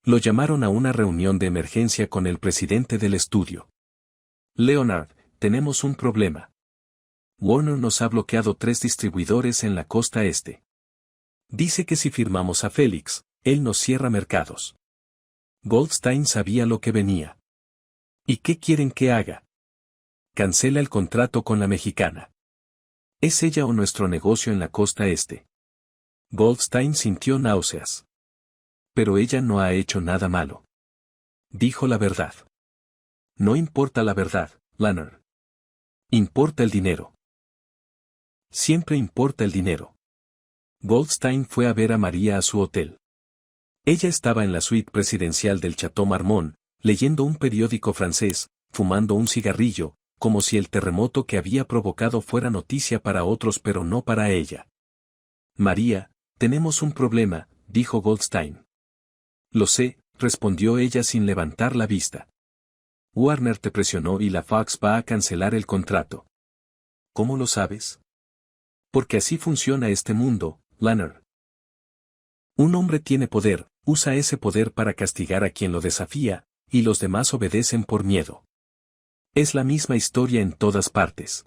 Lo llamaron a una reunión de emergencia con el presidente del estudio. Leonard, tenemos un problema. Warner nos ha bloqueado 3 distribuidores en la costa este. Dice que si firmamos a Félix, él nos cierra mercados. Goldstein sabía lo que venía. ¿Y qué quieren que haga? Cancela el contrato con la mexicana. ¿Es ella o nuestro negocio en la costa este? Goldstein sintió náuseas. Pero ella no ha hecho nada malo. Dijo la verdad. No importa la verdad, Leonard. Importa el dinero. Siempre importa el dinero. Goldstein fue a ver a María a su hotel. Ella estaba en la suite presidencial del Chateau Marmont, leyendo un periódico francés, fumando un cigarrillo, como si el terremoto que había provocado fuera noticia para otros pero no para ella. María, tenemos un problema, dijo Goldstein. Lo sé, respondió ella sin levantar la vista. Warner te presionó y la Fox va a cancelar el contrato. ¿Cómo lo sabes? Porque así funciona este mundo, Leonard. Un hombre tiene poder, usa ese poder para castigar a quien lo desafía, y los demás obedecen por miedo. Es la misma historia en todas partes.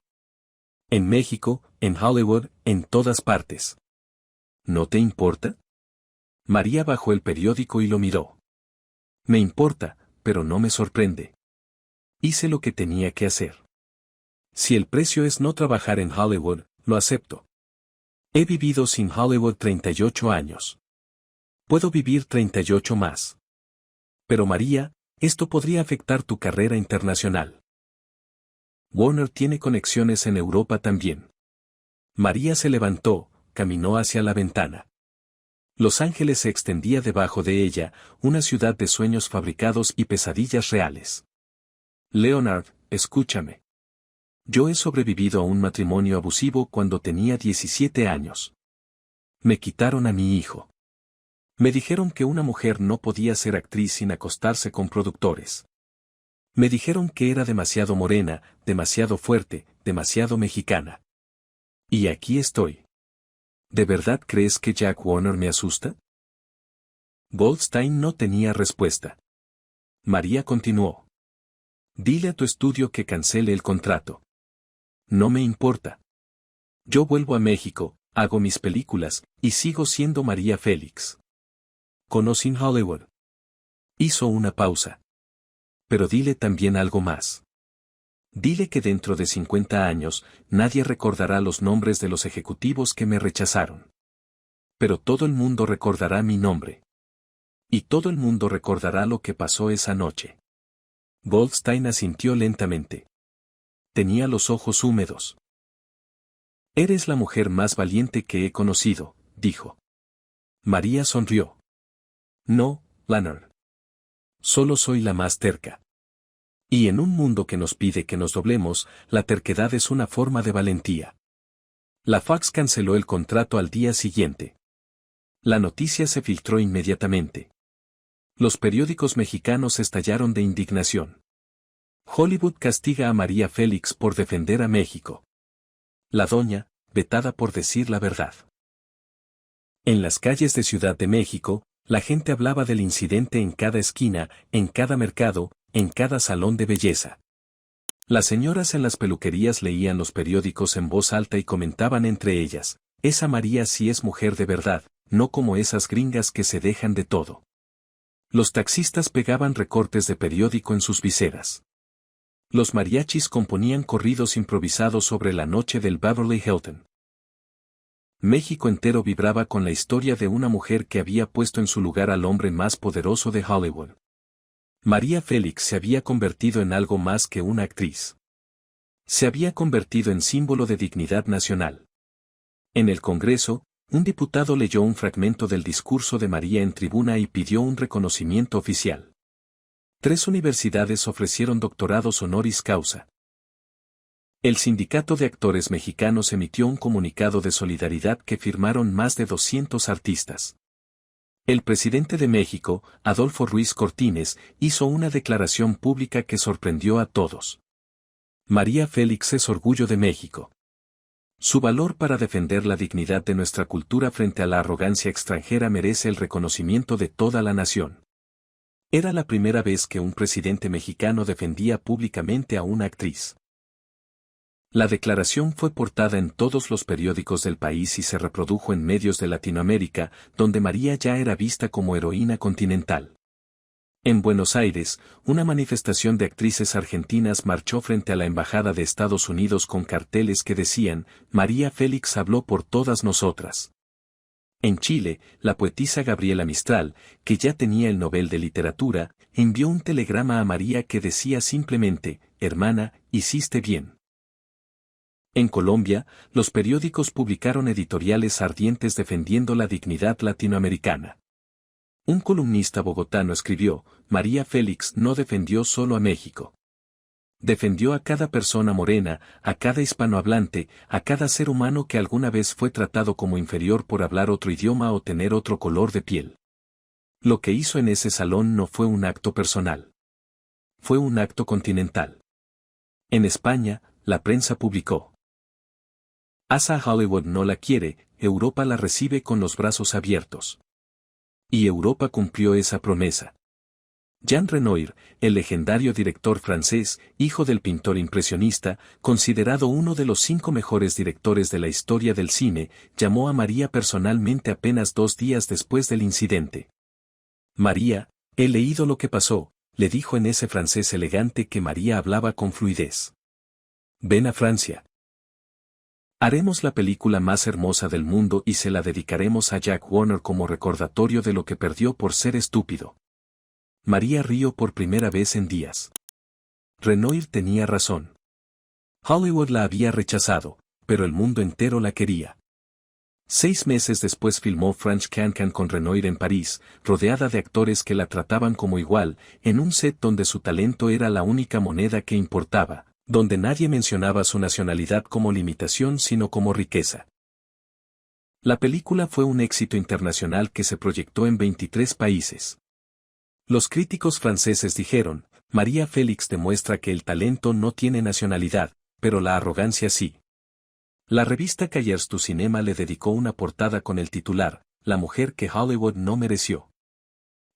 En México, en Hollywood, en todas partes. ¿No te importa? María bajó el periódico y lo miró. Me importa, pero no me sorprende. Hice lo que tenía que hacer. Si el precio es no trabajar en Hollywood, lo acepto. He vivido sin Hollywood 38 años. Puedo vivir 38 más. Pero María, esto podría afectar tu carrera internacional. Warner tiene conexiones en Europa también. María se levantó, caminó hacia la ventana. Los Ángeles se extendía debajo de ella, una ciudad de sueños fabricados y pesadillas reales. Leonard, escúchame. Yo he sobrevivido a un matrimonio abusivo cuando tenía 17 años. Me quitaron a mi hijo. Me dijeron que una mujer no podía ser actriz sin acostarse con productores. Me dijeron que era demasiado morena, demasiado fuerte, demasiado mexicana. Y aquí estoy. ¿De verdad crees que Jack Warner me asusta? Goldstein no tenía respuesta. María continuó. Dile a tu estudio que cancele el contrato. No me importa. Yo vuelvo a México, hago mis películas, y sigo siendo María Félix. Conocí en Hollywood. Hizo una pausa. Pero dile también algo más. Dile que dentro de 50 años, nadie recordará los nombres de los ejecutivos que me rechazaron. Pero todo el mundo recordará mi nombre. Y todo el mundo recordará lo que pasó esa noche. Goldstein asintió lentamente. Tenía los ojos húmedos. Eres la mujer más valiente que he conocido, dijo. María sonrió. No, Leonard. Solo soy la más terca. Y en un mundo que nos pide que nos doblemos, la terquedad es una forma de valentía. La Fox canceló el contrato al día siguiente. La noticia se filtró inmediatamente. Los periódicos mexicanos estallaron de indignación. Hollywood castiga a María Félix por defender a México. La doña, vetada por decir la verdad. En las calles de Ciudad de México, la gente hablaba del incidente en cada esquina, en cada mercado, en cada salón de belleza. Las señoras en las peluquerías leían los periódicos en voz alta y comentaban entre ellas, esa María sí es mujer de verdad, no como esas gringas que se dejan de todo. Los taxistas pegaban recortes de periódico en sus viseras. Los mariachis componían corridos improvisados sobre la noche del Beverly Hilton. México entero vibraba con la historia de una mujer que había puesto en su lugar al hombre más poderoso de Hollywood. María Félix se había convertido en algo más que una actriz. Se había convertido en símbolo de dignidad nacional. En el Congreso, un diputado leyó un fragmento del discurso de María en tribuna y pidió un reconocimiento oficial. 3 universidades ofrecieron doctorados honoris causa. El Sindicato de Actores Mexicanos emitió un comunicado de solidaridad que firmaron más de 200 artistas. El presidente de México, Adolfo Ruiz Cortines, hizo una declaración pública que sorprendió a todos. María Félix es orgullo de México. Su valor para defender la dignidad de nuestra cultura frente a la arrogancia extranjera merece el reconocimiento de toda la nación. Era la primera vez que un presidente mexicano defendía públicamente a una actriz. La declaración fue portada en todos los periódicos del país y se reprodujo en medios de Latinoamérica, donde María ya era vista como heroína continental. En Buenos Aires, una manifestación de actrices argentinas marchó frente a la Embajada de Estados Unidos con carteles que decían, María Félix habló por todas nosotras. En Chile, la poetisa Gabriela Mistral, que ya tenía el Nobel de Literatura, envió un telegrama a María que decía simplemente, hermana, hiciste bien. En Colombia, los periódicos publicaron editoriales ardientes defendiendo la dignidad latinoamericana. Un columnista bogotano escribió, María Félix no defendió solo a México. Defendió a cada persona morena, a cada hispanohablante, a cada ser humano que alguna vez fue tratado como inferior por hablar otro idioma o tener otro color de piel. Lo que hizo en ese salón no fue un acto personal. Fue un acto continental. En España, la prensa publicó. Asa Hollywood no la quiere, Europa la recibe con los brazos abiertos. Y Europa cumplió esa promesa. Jean Renoir, el legendario director francés, hijo del pintor impresionista, considerado uno de los 5 mejores directores de la historia del cine, llamó a María personalmente apenas 2 días después del incidente. María, he leído lo que pasó, le dijo en ese francés elegante que María hablaba con fluidez. Ven a Francia. Haremos la película más hermosa del mundo y se la dedicaremos a Jack Warner como recordatorio de lo que perdió por ser estúpido. María rió por primera vez en días. Renoir tenía razón. Hollywood la había rechazado, pero el mundo entero la quería. 6 meses después filmó French Cancan con Renoir en París, rodeada de actores que la trataban como igual, en un set donde su talento era la única moneda que importaba, donde nadie mencionaba su nacionalidad como limitación sino como riqueza. La película fue un éxito internacional que se proyectó en 23 países. Los críticos franceses dijeron, María Félix demuestra que el talento no tiene nacionalidad, pero la arrogancia sí. La revista Cahiers du Cinema le dedicó una portada con el titular, La mujer que Hollywood no mereció.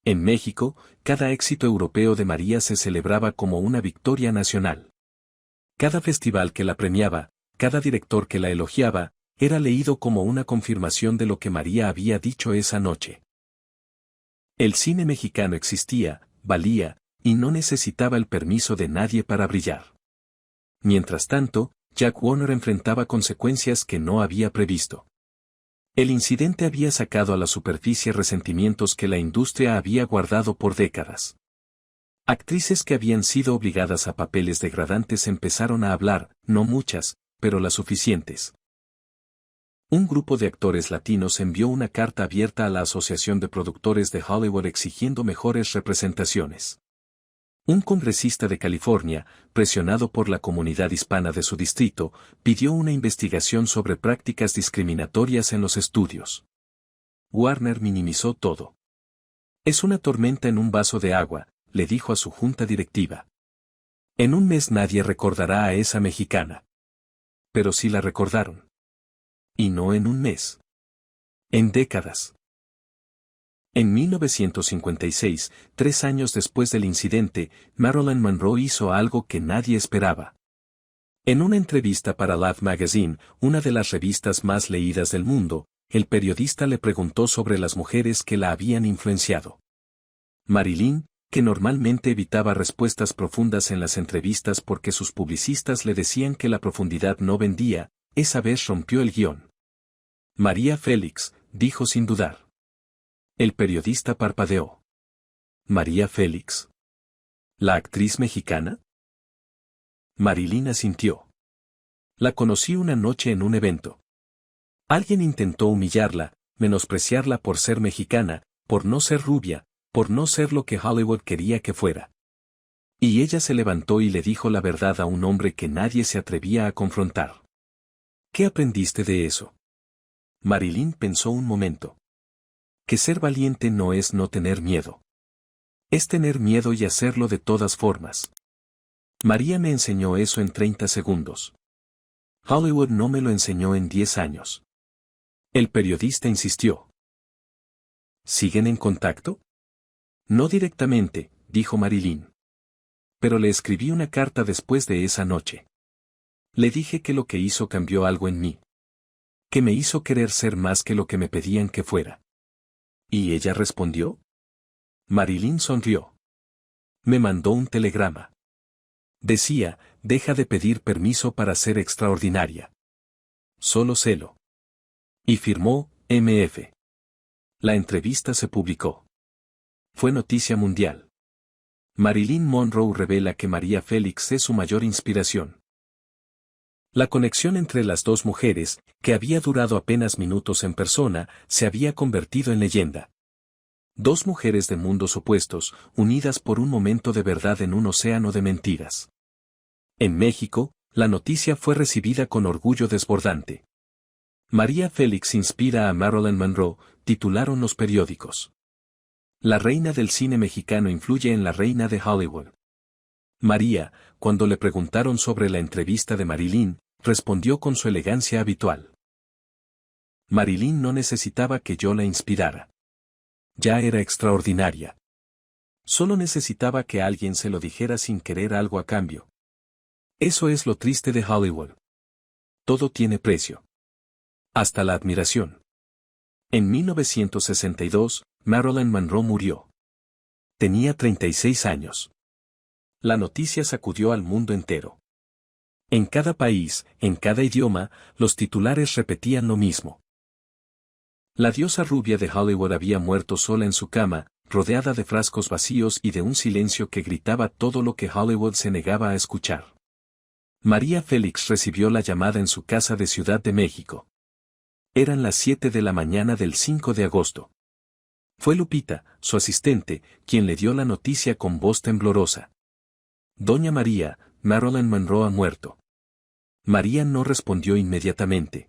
En México, cada éxito europeo de María se celebraba como una victoria nacional. Cada festival que la premiaba, cada director que la elogiaba, era leído como una confirmación de lo que María había dicho esa noche. El cine mexicano existía, valía, y no necesitaba el permiso de nadie para brillar. Mientras tanto, Jack Warner enfrentaba consecuencias que no había previsto. El incidente había sacado a la superficie resentimientos que la industria había guardado por décadas. Actrices que habían sido obligadas a papeles degradantes empezaron a hablar, no muchas, pero las suficientes. Un grupo de actores latinos envió una carta abierta a la Asociación de Productores de Hollywood exigiendo mejores representaciones. Un congresista de California, presionado por la comunidad hispana de su distrito, pidió una investigación sobre prácticas discriminatorias en los estudios. Warner minimizó todo. Es una tormenta en un vaso de agua, le dijo a su junta directiva. En un mes nadie recordará a esa mexicana. Pero sí la recordaron. Y no en un mes. En décadas. En 1956, 3 años después del incidente, Marilyn Monroe hizo algo que nadie esperaba. En una entrevista para Life Magazine, una de las revistas más leídas del mundo, el periodista le preguntó sobre las mujeres que la habían influenciado. Marilyn, que normalmente evitaba respuestas profundas en las entrevistas porque sus publicistas le decían que la profundidad no vendía, esa vez rompió el guión. María Félix, dijo sin dudar. El periodista parpadeó. ¿María Félix? ¿La actriz mexicana? Marilyn asintió. La conocí una noche en un evento. Alguien intentó humillarla, menospreciarla por ser mexicana, por no ser rubia, por no ser lo que Hollywood quería que fuera. Y ella se levantó y le dijo la verdad a un hombre que nadie se atrevía a confrontar. ¿Qué aprendiste de eso? Marilyn pensó un momento. Que ser valiente no es no tener miedo. Es tener miedo y hacerlo de todas formas. María me enseñó eso en 30 segundos. Hollywood no me lo enseñó en 10 años. El periodista insistió. ¿Siguen en contacto? No directamente, dijo Marilyn. Pero le escribí una carta después de esa noche. Le dije que lo que hizo cambió algo en mí. Que me hizo querer ser más que lo que me pedían que fuera. ¿Y ella respondió? Marilyn sonrió. Me mandó un telegrama. Decía, deja de pedir permiso para ser extraordinaria. Solo sélo. Y firmó, MF. La entrevista se publicó. Fue noticia mundial. Marilyn Monroe revela que María Félix es su mayor inspiración. La conexión entre las dos mujeres, que había durado apenas minutos en persona, se había convertido en leyenda. Dos mujeres de mundos opuestos, unidas por un momento de verdad en un océano de mentiras. En México, la noticia fue recibida con orgullo desbordante. María Félix inspira a Marilyn Monroe, titularon los periódicos. La reina del cine mexicano influye en la reina de Hollywood. María, cuando le preguntaron sobre la entrevista de Marilyn, respondió con su elegancia habitual. Marilyn no necesitaba que yo la inspirara. Ya era extraordinaria. Solo necesitaba que alguien se lo dijera sin querer algo a cambio. Eso es lo triste de Hollywood. Todo tiene precio. Hasta la admiración. En 1962, Marilyn Monroe murió. Tenía 36 años. La noticia sacudió al mundo entero. En cada país, en cada idioma, los titulares repetían lo mismo. La diosa rubia de Hollywood había muerto sola en su cama, rodeada de frascos vacíos y de un silencio que gritaba todo lo que Hollywood se negaba a escuchar. María Félix recibió la llamada en su casa de Ciudad de México. Eran las 7 de la mañana del 5 de agosto. Fue Lupita, su asistente, quien le dio la noticia con voz temblorosa. Doña María, Marilyn Monroe ha muerto. María no respondió inmediatamente.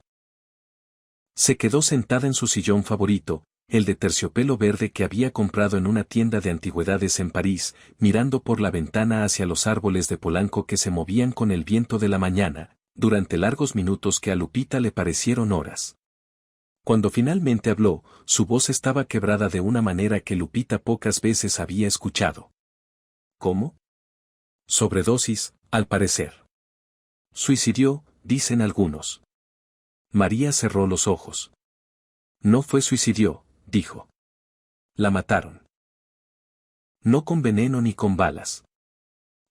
Se quedó sentada en su sillón favorito, el de terciopelo verde que había comprado en una tienda de antigüedades en París, mirando por la ventana hacia los árboles de Polanco que se movían con el viento de la mañana, durante largos minutos que a Lupita le parecieron horas. Cuando finalmente habló, su voz estaba quebrada de una manera que Lupita pocas veces había escuchado. ¿Cómo? Sobredosis, al parecer. Suicidio, dicen algunos. María cerró los ojos. No fue suicidio, dijo. La mataron. No con veneno ni con balas.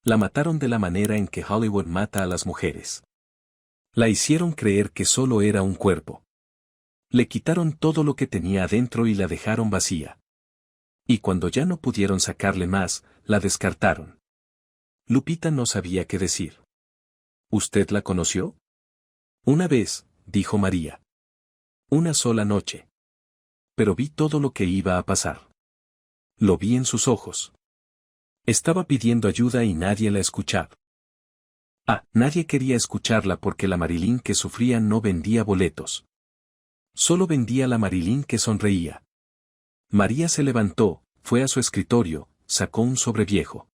La mataron de la manera en que Hollywood mata a las mujeres. La hicieron creer que solo era un cuerpo. Le quitaron todo lo que tenía adentro y la dejaron vacía. Y cuando ya no pudieron sacarle más, la descartaron. Lupita no sabía qué decir. ¿Usted la conoció? Una vez, dijo María. Una sola noche. Pero vi todo lo que iba a pasar. Lo vi en sus ojos. Estaba pidiendo ayuda y nadie la escuchaba. Nadie quería escucharla porque la Marilyn que sufría no vendía boletos. Solo vendía la Marilyn que sonreía. María se levantó, fue a su escritorio, sacó un sobreviejo.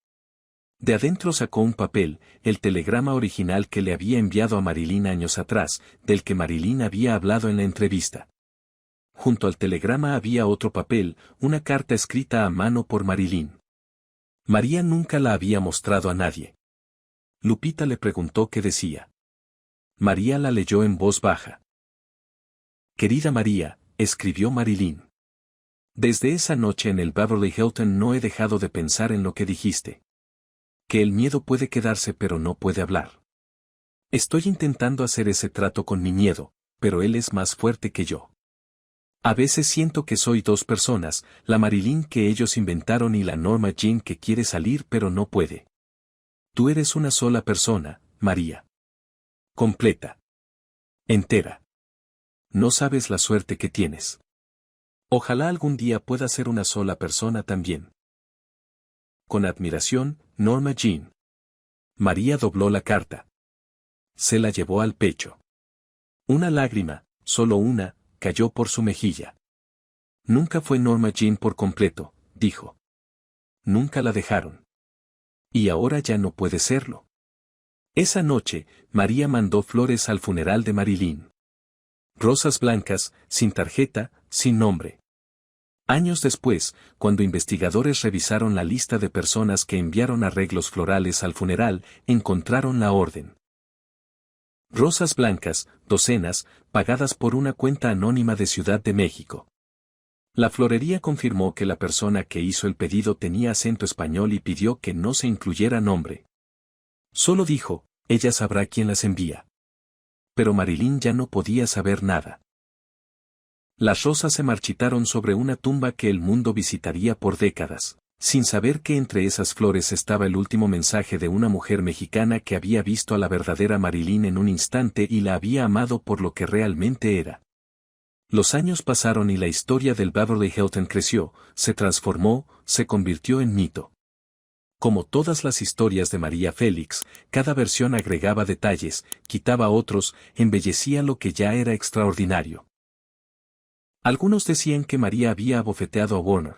De adentro sacó un papel, el telegrama original que le había enviado a Marilyn años atrás, del que Marilyn había hablado en la entrevista. Junto al telegrama había otro papel, una carta escrita a mano por Marilyn. María nunca la había mostrado a nadie. Lupita le preguntó qué decía. María la leyó en voz baja. Querida María, escribió Marilyn. Desde esa noche en el Beverly Hilton no he dejado de pensar en lo que dijiste. Que el miedo puede quedarse pero no puede hablar. Estoy intentando hacer ese trato con mi miedo, pero él es más fuerte que yo. A veces siento que soy dos personas, la Marilyn que ellos inventaron y la Norma Jean que quiere salir pero no puede. Tú eres una sola persona, María. Completa. Entera. No sabes la suerte que tienes. Ojalá algún día pueda ser una sola persona también. Con admiración, Norma Jean. María dobló la carta. Se la llevó al pecho. Una lágrima, solo una, cayó por su mejilla. Nunca fue Norma Jean por completo, dijo. Nunca la dejaron. Y ahora ya no puede serlo. Esa noche, María mandó flores al funeral de Marilyn. Rosas blancas, sin tarjeta, sin nombre. Años después, cuando investigadores revisaron la lista de personas que enviaron arreglos florales al funeral, encontraron la orden. Rosas blancas, docenas, pagadas por una cuenta anónima de Ciudad de México. La florería confirmó que la persona que hizo el pedido tenía acento español y pidió que no se incluyera nombre. Solo dijo, ella sabrá quién las envía. Pero Marilyn ya no podía saber nada. Las rosas se marchitaron sobre una tumba que el mundo visitaría por décadas, sin saber que entre esas flores estaba el último mensaje de una mujer mexicana que había visto a la verdadera Marilyn en un instante y la había amado por lo que realmente era. Los años pasaron y la historia del Beverly Hilton creció, se transformó, se convirtió en mito. Como todas las historias de María Félix, cada versión agregaba detalles, quitaba otros, embellecía lo que ya era extraordinario. Algunos decían que María había abofeteado a Warner.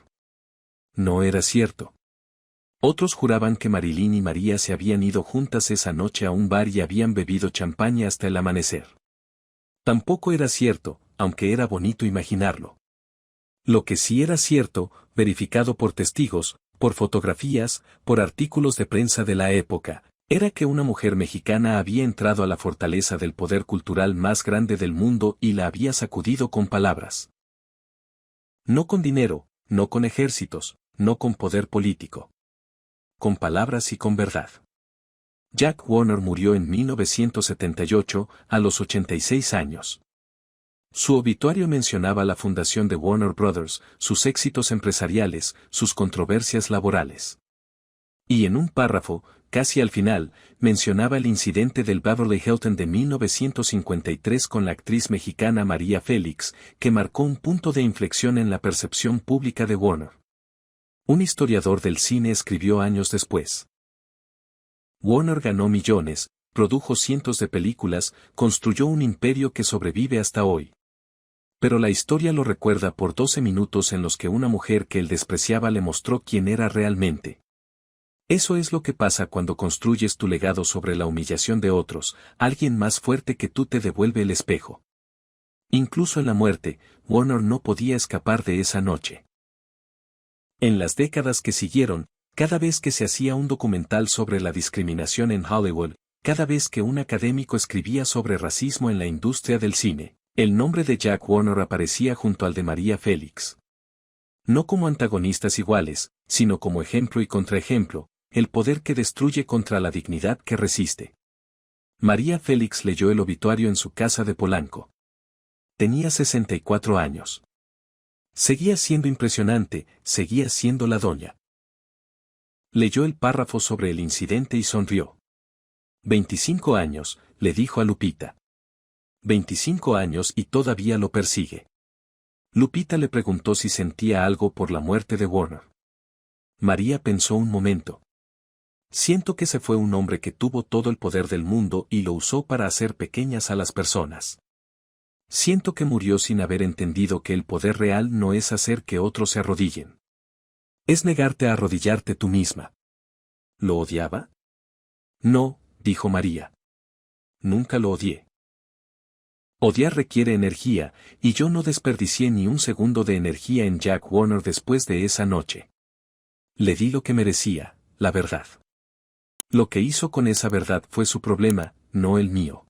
No era cierto. Otros juraban que Marilyn y María se habían ido juntas esa noche a un bar y habían bebido champaña hasta el amanecer. Tampoco era cierto, aunque era bonito imaginarlo. Lo que sí era cierto, verificado por testigos, por fotografías, por artículos de prensa de la época, era que una mujer mexicana había entrado a la fortaleza del poder cultural más grande del mundo y la había sacudido con palabras. No con dinero, no con ejércitos, no con poder político. Con palabras y con verdad. Jack Warner murió en 1978, a los 86 años. Su obituario mencionaba la fundación de Warner Brothers, sus éxitos empresariales, sus controversias laborales. Y en un párrafo, casi al final, mencionaba el incidente del Beverly Hilton de 1953 con la actriz mexicana María Félix, que marcó un punto de inflexión en la percepción pública de Warner. Un historiador del cine escribió años después. Warner ganó millones, produjo cientos de películas, construyó un imperio que sobrevive hasta hoy. Pero la historia lo recuerda por 12 minutos en los que una mujer que él despreciaba le mostró quién era realmente. Eso es lo que pasa cuando construyes tu legado sobre la humillación de otros, alguien más fuerte que tú te devuelve el espejo. Incluso en la muerte, Warner no podía escapar de esa noche. En las décadas que siguieron, cada vez que se hacía un documental sobre la discriminación en Hollywood, cada vez que un académico escribía sobre racismo en la industria del cine, el nombre de Jack Warner aparecía junto al de María Félix. No como antagonistas iguales, sino como ejemplo y contraejemplo, el poder que destruye contra la dignidad que resiste. María Félix leyó el obituario en su casa de Polanco. Tenía 64 años. Seguía siendo impresionante, seguía siendo la doña. Leyó el párrafo sobre el incidente y sonrió. 25 años, le dijo a Lupita. 25 años y todavía lo persigue. Lupita le preguntó si sentía algo por la muerte de Warner. María pensó un momento. Siento que se fue un hombre que tuvo todo el poder del mundo y lo usó para hacer pequeñas a las personas. Siento que murió sin haber entendido que el poder real no es hacer que otros se arrodillen. Es negarte a arrodillarte tú misma. ¿Lo odiaba? No, dijo María. Nunca lo odié. Odiar requiere energía, y yo no desperdicié ni un segundo de energía en Jack Warner después de esa noche. Le di lo que merecía, la verdad. Lo que hizo con esa verdad fue su problema, no el mío.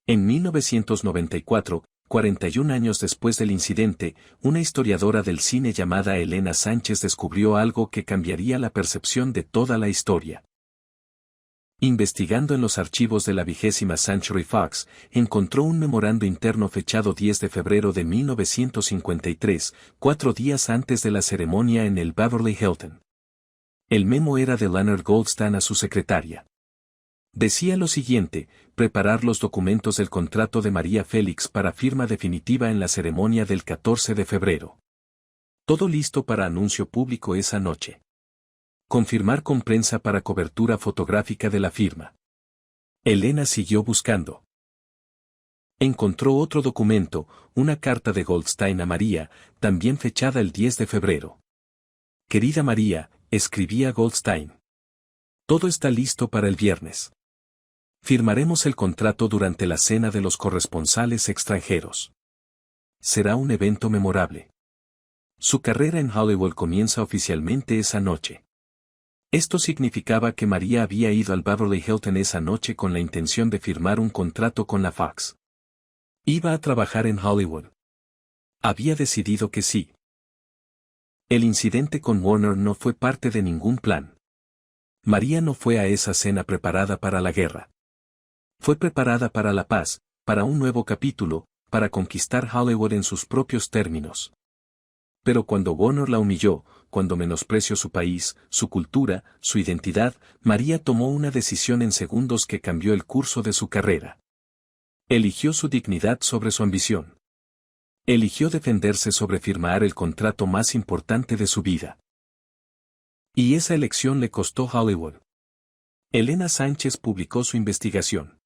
En 1994, 41 años después del incidente, una historiadora del cine llamada Elena Sánchez descubrió algo que cambiaría la percepción de toda la historia. Investigando en los archivos de la 20ª Century Fox, encontró un memorando interno fechado 10 de febrero de 1953, 4 días antes de la ceremonia en el Beverly Hilton. El memo era de Leonard Goldstein a su secretaria. Decía lo siguiente: preparar los documentos del contrato de María Félix para firma definitiva en la ceremonia del 14 de febrero. Todo listo para anuncio público esa noche. Confirmar con prensa para cobertura fotográfica de la firma. Elena siguió buscando. Encontró otro documento, una carta de Goldstein a María, también fechada el 10 de febrero. Querida María, escribía Goldstein. Todo está listo para el viernes. Firmaremos el contrato durante la cena de los corresponsales extranjeros. Será un evento memorable. Su carrera en Hollywood comienza oficialmente esa noche. Esto significaba que María había ido al Beverly Hilton esa noche con la intención de firmar un contrato con la Fox. Iba a trabajar en Hollywood. Había decidido que sí. El incidente con Warner no fue parte de ningún plan. María no fue a esa cena preparada para la guerra. Fue preparada para la paz, para un nuevo capítulo, para conquistar Hollywood en sus propios términos. Pero cuando Warner la humilló, cuando menospreció su país, su cultura, su identidad, María tomó una decisión en segundos que cambió el curso de su carrera. Eligió su dignidad sobre su ambición. Eligió defenderse sobre firmar el contrato más importante de su vida. Y esa elección le costó Hollywood. Elena Sánchez publicó su investigación.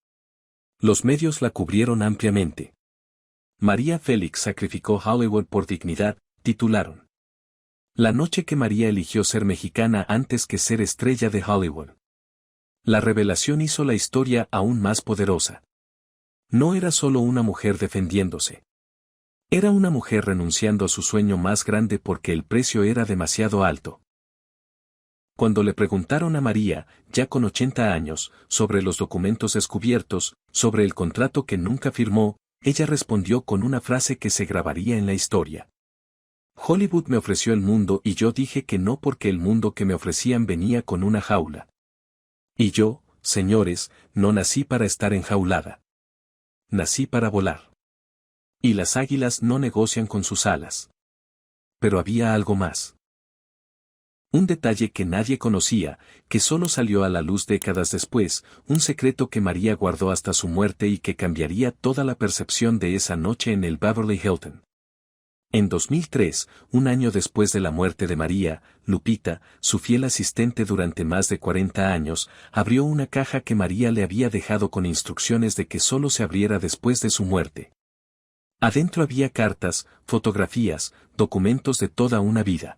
Los medios la cubrieron ampliamente. María Félix sacrificó Hollywood por dignidad, titularon. La noche que María eligió ser mexicana antes que ser estrella de Hollywood. La revelación hizo la historia aún más poderosa. No era solo una mujer defendiéndose. Era una mujer renunciando a su sueño más grande porque el precio era demasiado alto. Cuando le preguntaron a María, ya con 80 años, sobre los documentos descubiertos, sobre el contrato que nunca firmó, ella respondió con una frase que se grabaría en la historia. Hollywood me ofreció el mundo y yo dije que no porque el mundo que me ofrecían venía con una jaula. Y yo, señores, no nací para estar enjaulada. Nací para volar. Y las águilas no negocian con sus alas. Pero había algo más. Un detalle que nadie conocía, que solo salió a la luz décadas después, un secreto que María guardó hasta su muerte y que cambiaría toda la percepción de esa noche en el Beverly Hilton. En 2003, un año después de la muerte de María, Lupita, su fiel asistente durante más de 40 años, abrió una caja que María le había dejado con instrucciones de que solo se abriera después de su muerte. Adentro había cartas, fotografías, documentos de toda una vida.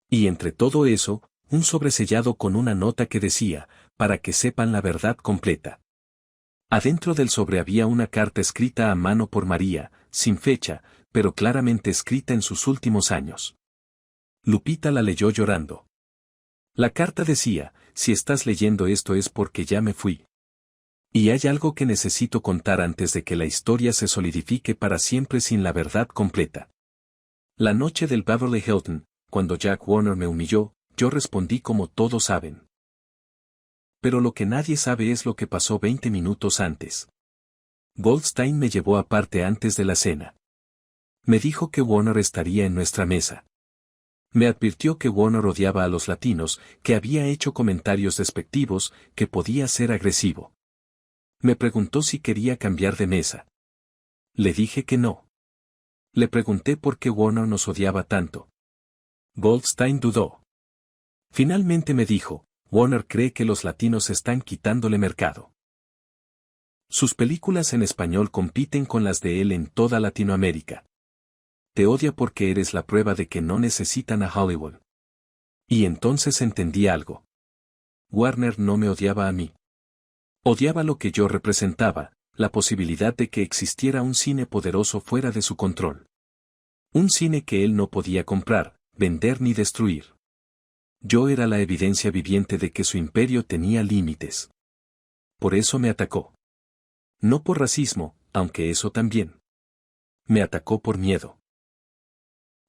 Y entre todo eso, un sobresellado con una nota que decía, para que sepan la verdad completa. Adentro del sobre había una carta escrita a mano por María, sin fecha, pero claramente escrita en sus últimos años. Lupita la leyó llorando. La carta decía, si estás leyendo esto es porque ya me fui. Y hay algo que necesito contar antes de que la historia se solidifique para siempre sin la verdad completa. La noche del Beverly Hilton, cuando Jack Warner me humilló, yo respondí como todos saben. Pero lo que nadie sabe es lo que pasó 20 minutos antes. Goldstein me llevó aparte antes de la cena. Me dijo que Warner estaría en nuestra mesa. Me advirtió que Warner odiaba a los latinos, que había hecho comentarios despectivos, que podía ser agresivo. Me preguntó si quería cambiar de mesa. Le dije que no. Le pregunté por qué Warner nos odiaba tanto. Goldstein dudó. Finalmente me dijo, Warner cree que los latinos están quitándole mercado. Sus películas en español compiten con las de él en toda Latinoamérica. Te odia porque eres la prueba de que no necesitan a Hollywood. Y entonces entendí algo. Warner no me odiaba a mí. Odiaba lo que yo representaba, la posibilidad de que existiera un cine poderoso fuera de su control. Un cine que él no podía comprar, vender ni destruir. Yo era la evidencia viviente de que su imperio tenía límites. Por eso me atacó. No por racismo, aunque eso también. Me atacó por miedo.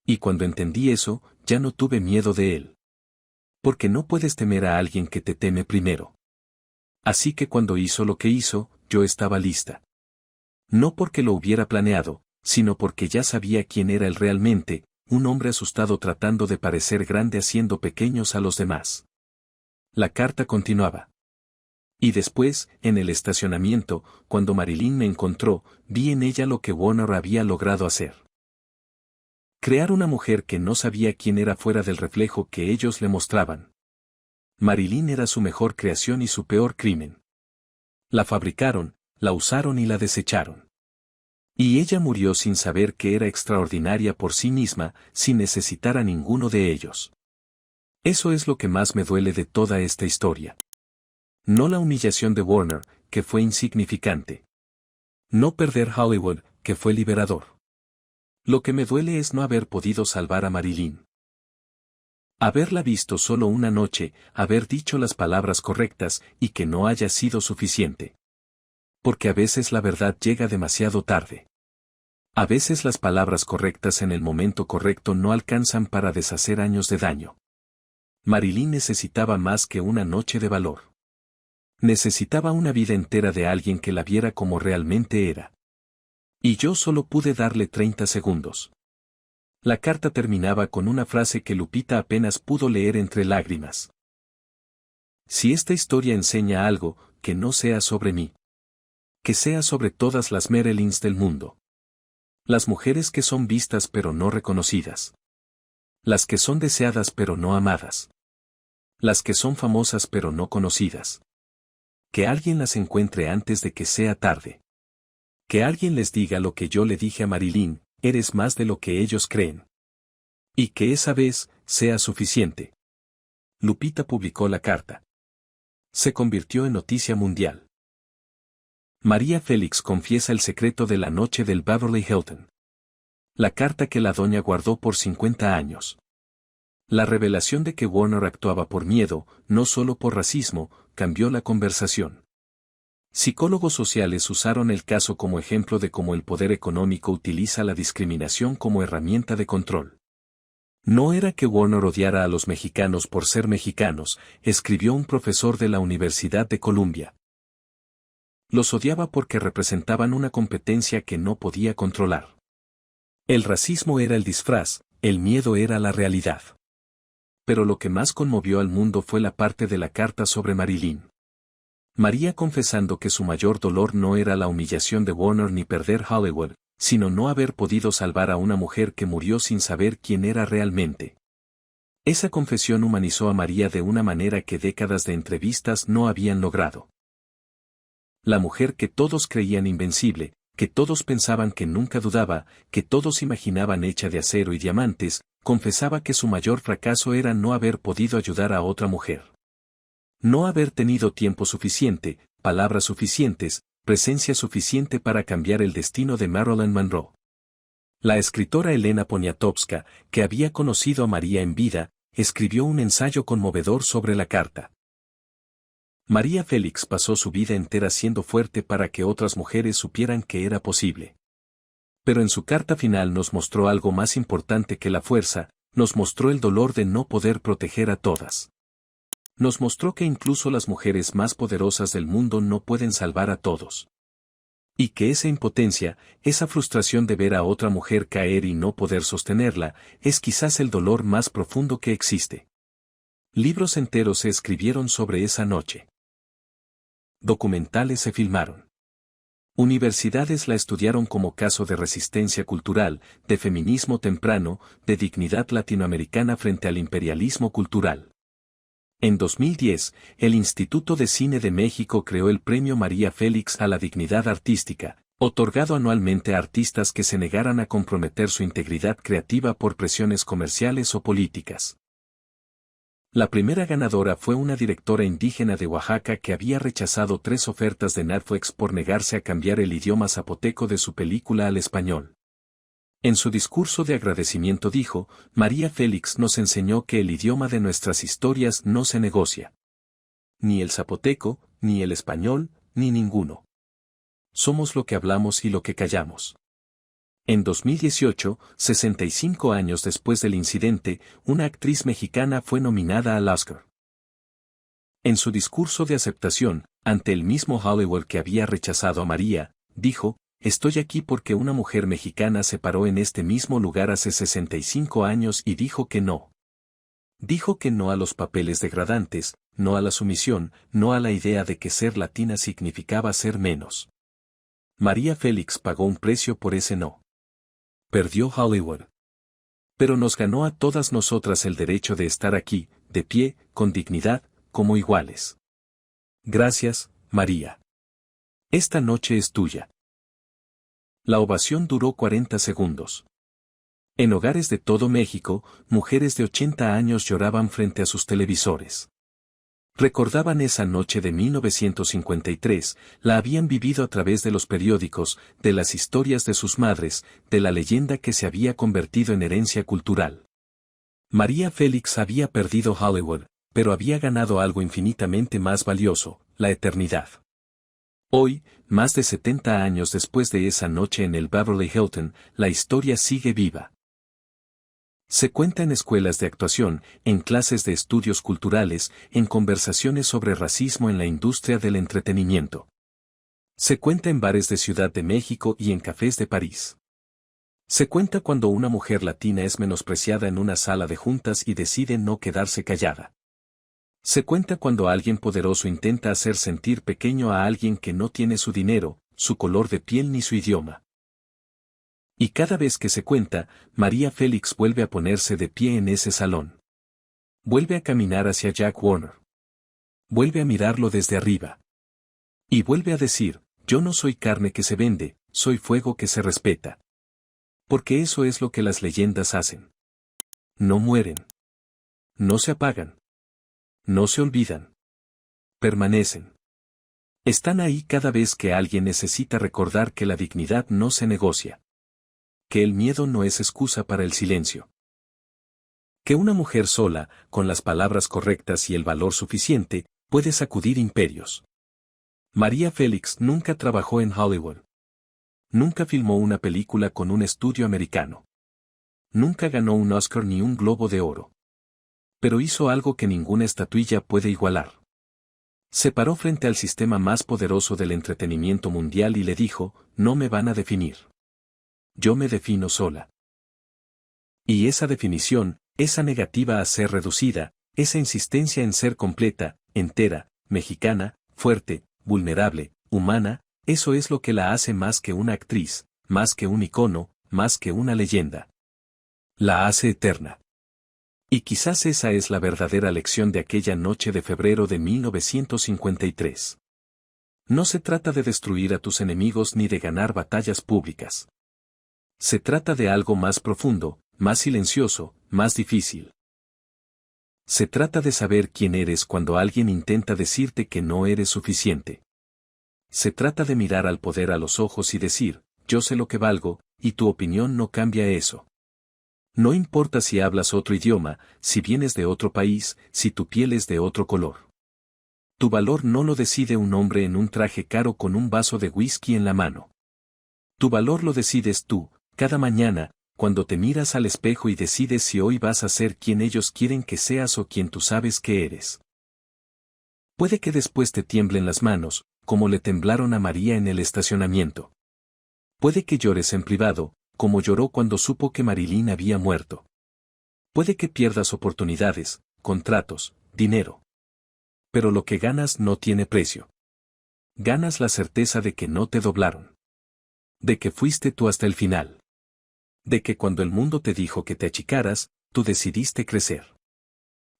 Y cuando entendí eso, ya no tuve miedo de él. Porque no puedes temer a alguien que te teme primero. Así que cuando hizo lo que hizo, yo estaba lista. No porque lo hubiera planeado, sino porque ya sabía quién era él realmente, un hombre asustado tratando de parecer grande haciendo pequeños a los demás. La carta continuaba. Y después, en el estacionamiento, cuando Marilyn me encontró, vi en ella lo que Warner había logrado hacer. Crear una mujer que no sabía quién era fuera del reflejo que ellos le mostraban. Marilyn era su mejor creación y su peor crimen. La fabricaron, la usaron y la desecharon. Y ella murió sin saber que era extraordinaria por sí misma, sin necesitar a ninguno de ellos. Eso es lo que más me duele de toda esta historia. No la humillación de Warner, que fue insignificante. No perder Hollywood, que fue liberador. Lo que me duele es no haber podido salvar a Marilyn. Haberla visto solo una noche, haber dicho las palabras correctas y que no haya sido suficiente. Porque a veces la verdad llega demasiado tarde. A veces las palabras correctas en el momento correcto no alcanzan para deshacer años de daño. Marilyn necesitaba más que una noche de valor. Necesitaba una vida entera de alguien que la viera como realmente era. Y yo solo pude darle 30 segundos. La carta terminaba con una frase que Lupita apenas pudo leer entre lágrimas. Si esta historia enseña algo, que no sea sobre mí. Que sea sobre todas las Marilyns del mundo. Las mujeres que son vistas pero no reconocidas. Las que son deseadas pero no amadas. Las que son famosas pero no conocidas. Que alguien las encuentre antes de que sea tarde. Que alguien les diga lo que yo le dije a Marilyn, eres más de lo que ellos creen. Y que esa vez, sea suficiente. Lupita publicó la carta. Se convirtió en noticia mundial. María Félix confiesa el secreto de la noche del Beverly Hilton. La carta que la doña guardó por 50 años. La revelación de que Warner actuaba por miedo, no solo por racismo, cambió la conversación. Psicólogos sociales usaron el caso como ejemplo de cómo el poder económico utiliza la discriminación como herramienta de control. No era que Warner odiara a los mexicanos por ser mexicanos, escribió un profesor de la Universidad de Columbia. Los odiaba porque representaban una competencia que no podía controlar. El racismo era el disfraz, el miedo era la realidad. Pero lo que más conmovió al mundo fue la parte de la carta sobre Marilyn. María confesando que su mayor dolor no era la humillación de Warner ni perder Hollywood, sino no haber podido salvar a una mujer que murió sin saber quién era realmente. Esa confesión humanizó a María de una manera que décadas de entrevistas no habían logrado. La mujer que todos creían invencible, que todos pensaban que nunca dudaba, que todos imaginaban hecha de acero y diamantes, confesaba que su mayor fracaso era no haber podido ayudar a otra mujer. No haber tenido tiempo suficiente, palabras suficientes, presencia suficiente para cambiar el destino de Marilyn Monroe. La escritora Elena Poniatowska, que había conocido a María en vida, escribió un ensayo conmovedor sobre la carta. María Félix pasó su vida entera siendo fuerte para que otras mujeres supieran que era posible. Pero en su carta final nos mostró algo más importante que la fuerza, nos mostró el dolor de no poder proteger a todas. Nos mostró que incluso las mujeres más poderosas del mundo no pueden salvar a todos. Y que esa impotencia, esa frustración de ver a otra mujer caer y no poder sostenerla, es quizás el dolor más profundo que existe. Libros enteros se escribieron sobre esa noche. Documentales se filmaron. Universidades la estudiaron como caso de resistencia cultural, de feminismo temprano, de dignidad latinoamericana frente al imperialismo cultural. En 2010, el Instituto de Cine de México creó el Premio María Félix a la Dignidad Artística, otorgado anualmente a artistas que se negaran a comprometer su integridad creativa por presiones comerciales o políticas. La primera ganadora fue una directora indígena de Oaxaca que había rechazado 3 ofertas de Netflix por negarse a cambiar el idioma zapoteco de su película al español. En su discurso de agradecimiento dijo, María Félix nos enseñó que el idioma de nuestras historias no se negocia. Ni el zapoteco, ni el español, ni ninguno. Somos lo que hablamos y lo que callamos. En 2018, 65 años después del incidente, una actriz mexicana fue nominada al Oscar. En su discurso de aceptación, ante el mismo Hollywood que había rechazado a María, dijo, estoy aquí porque una mujer mexicana se paró en este mismo lugar hace 65 años y dijo que no. Dijo que no a los papeles degradantes, no a la sumisión, no a la idea de que ser latina significaba ser menos. María Félix pagó un precio por ese no. Perdió Hollywood. Pero nos ganó a todas nosotras el derecho de estar aquí, de pie, con dignidad, como iguales. Gracias, María. Esta noche es tuya. La ovación duró 40 segundos. En hogares de todo México, mujeres de 80 años lloraban frente a sus televisores. Recordaban esa noche de 1953, la habían vivido a través de los periódicos, de las historias de sus madres, de la leyenda que se había convertido en herencia cultural. María Félix había perdido Hollywood, pero había ganado algo infinitamente más valioso, la eternidad. Hoy, más de 70 años después de esa noche en el Beverly Hilton, la historia sigue viva. Se cuenta en escuelas de actuación, en clases de estudios culturales, en conversaciones sobre racismo en la industria del entretenimiento. Se cuenta en bares de Ciudad de México y en cafés de París. Se cuenta cuando una mujer latina es menospreciada en una sala de juntas y decide no quedarse callada. Se cuenta cuando alguien poderoso intenta hacer sentir pequeño a alguien que no tiene su dinero, su color de piel ni su idioma. Y cada vez que se cuenta, María Félix vuelve a ponerse de pie en ese salón. Vuelve a caminar hacia Jack Warner. Vuelve a mirarlo desde arriba. Y vuelve a decir, yo no soy carne que se vende, soy fuego que se respeta. Porque eso es lo que las leyendas hacen. No mueren. No se apagan. No se olvidan. Permanecen. Están ahí cada vez que alguien necesita recordar que la dignidad no se negocia. Que el miedo no es excusa para el silencio. Que una mujer sola, con las palabras correctas y el valor suficiente, puede sacudir imperios. María Félix nunca trabajó en Hollywood. Nunca filmó una película con un estudio americano. Nunca ganó un Oscar ni un Globo de Oro. Pero hizo algo que ninguna estatuilla puede igualar. Se paró frente al sistema más poderoso del entretenimiento mundial y le dijo, no me van a definir. Yo me defino sola. Y esa definición, esa negativa a ser reducida, esa insistencia en ser completa, entera, mexicana, fuerte, vulnerable, humana, eso es lo que la hace más que una actriz, más que un icono, más que una leyenda. La hace eterna. Y quizás esa es la verdadera lección de aquella noche de febrero de 1953. No se trata de destruir a tus enemigos ni de ganar batallas públicas. Se trata de algo más profundo, más silencioso, más difícil. Se trata de saber quién eres cuando alguien intenta decirte que no eres suficiente. Se trata de mirar al poder a los ojos y decir, yo sé lo que valgo, y tu opinión no cambia eso. No importa si hablas otro idioma, si vienes de otro país, si tu piel es de otro color. Tu valor no lo decide un hombre en un traje caro con un vaso de whisky en la mano. Tu valor lo decides tú, cada mañana, cuando te miras al espejo y decides si hoy vas a ser quien ellos quieren que seas o quien tú sabes que eres. Puede que después te tiemblen las manos, como le temblaron a María en el estacionamiento. Puede que llores en privado, como lloró cuando supo que Marilyn había muerto. Puede que pierdas oportunidades, contratos, dinero. Pero lo que ganas no tiene precio. Ganas la certeza de que no te doblaron. De que fuiste tú hasta el final. De que cuando el mundo te dijo que te achicaras, tú decidiste crecer.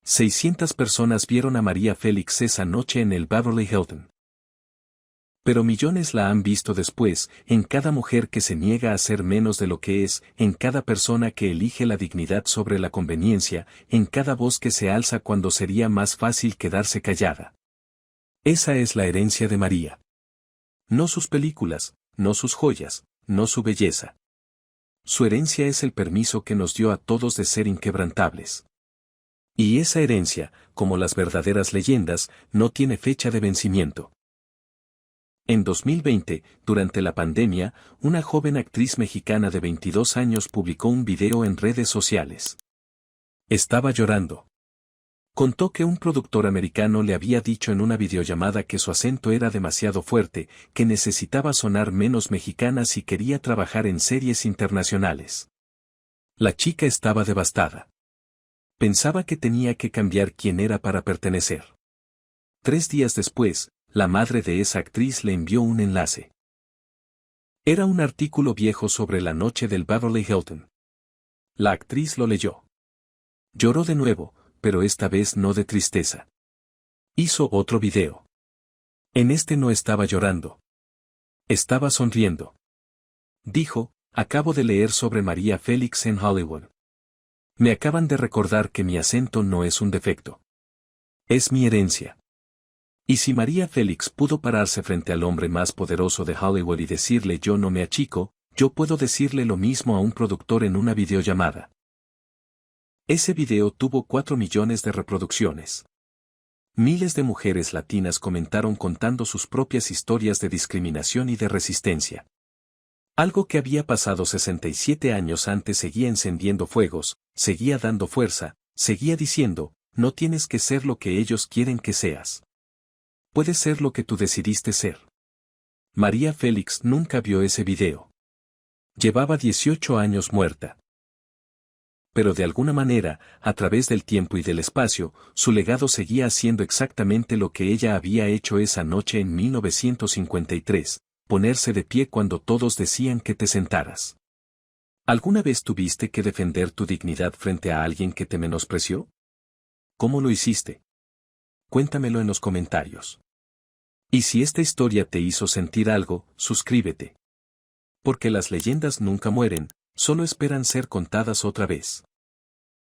600 personas vieron a María Félix esa noche en el Beverly Hilton. Pero millones la han visto después, en cada mujer que se niega a ser menos de lo que es, en cada persona que elige la dignidad sobre la conveniencia, en cada voz que se alza cuando sería más fácil quedarse callada. Esa es la herencia de María. No sus películas, no sus joyas, no su belleza. Su herencia es el permiso que nos dio a todos de ser inquebrantables. Y esa herencia, como las verdaderas leyendas, no tiene fecha de vencimiento. En 2020, durante la pandemia, una joven actriz mexicana de 22 años publicó un video en redes sociales. Estaba llorando. Contó que un productor americano le había dicho en una videollamada que su acento era demasiado fuerte, que necesitaba sonar menos mexicana si quería trabajar en series internacionales. La chica estaba devastada. Pensaba que tenía que cambiar quién era para pertenecer. 3 días después, la madre de esa actriz le envió un enlace. Era un artículo viejo sobre la noche del Beverly Hilton. La actriz lo leyó. Lloró de nuevo, pero esta vez no de tristeza. Hizo otro video. En este no estaba llorando. Estaba sonriendo. Dijo, acabo de leer sobre María Félix en Hollywood. Me acaban de recordar que mi acento no es un defecto. Es mi herencia. Y si María Félix pudo pararse frente al hombre más poderoso de Hollywood y decirle yo no me achico, yo puedo decirle lo mismo a un productor en una videollamada. Ese video tuvo 4 millones de reproducciones. Miles de mujeres latinas comentaron contando sus propias historias de discriminación y de resistencia. Algo que había pasado 67 años antes seguía encendiendo fuegos, seguía dando fuerza, seguía diciendo, no tienes que ser lo que ellos quieren que seas. Puedes ser lo que tú decidiste ser. María Félix nunca vio ese video. Llevaba 18 años muerta. Pero de alguna manera, a través del tiempo y del espacio, su legado seguía haciendo exactamente lo que ella había hecho esa noche en 1953, ponerse de pie cuando todos decían que te sentaras. ¿Alguna vez tuviste que defender tu dignidad frente a alguien que te menospreció? ¿Cómo lo hiciste? Cuéntamelo en los comentarios. Y si esta historia te hizo sentir algo, suscríbete. Porque las leyendas nunca mueren, solo esperan ser contadas otra vez.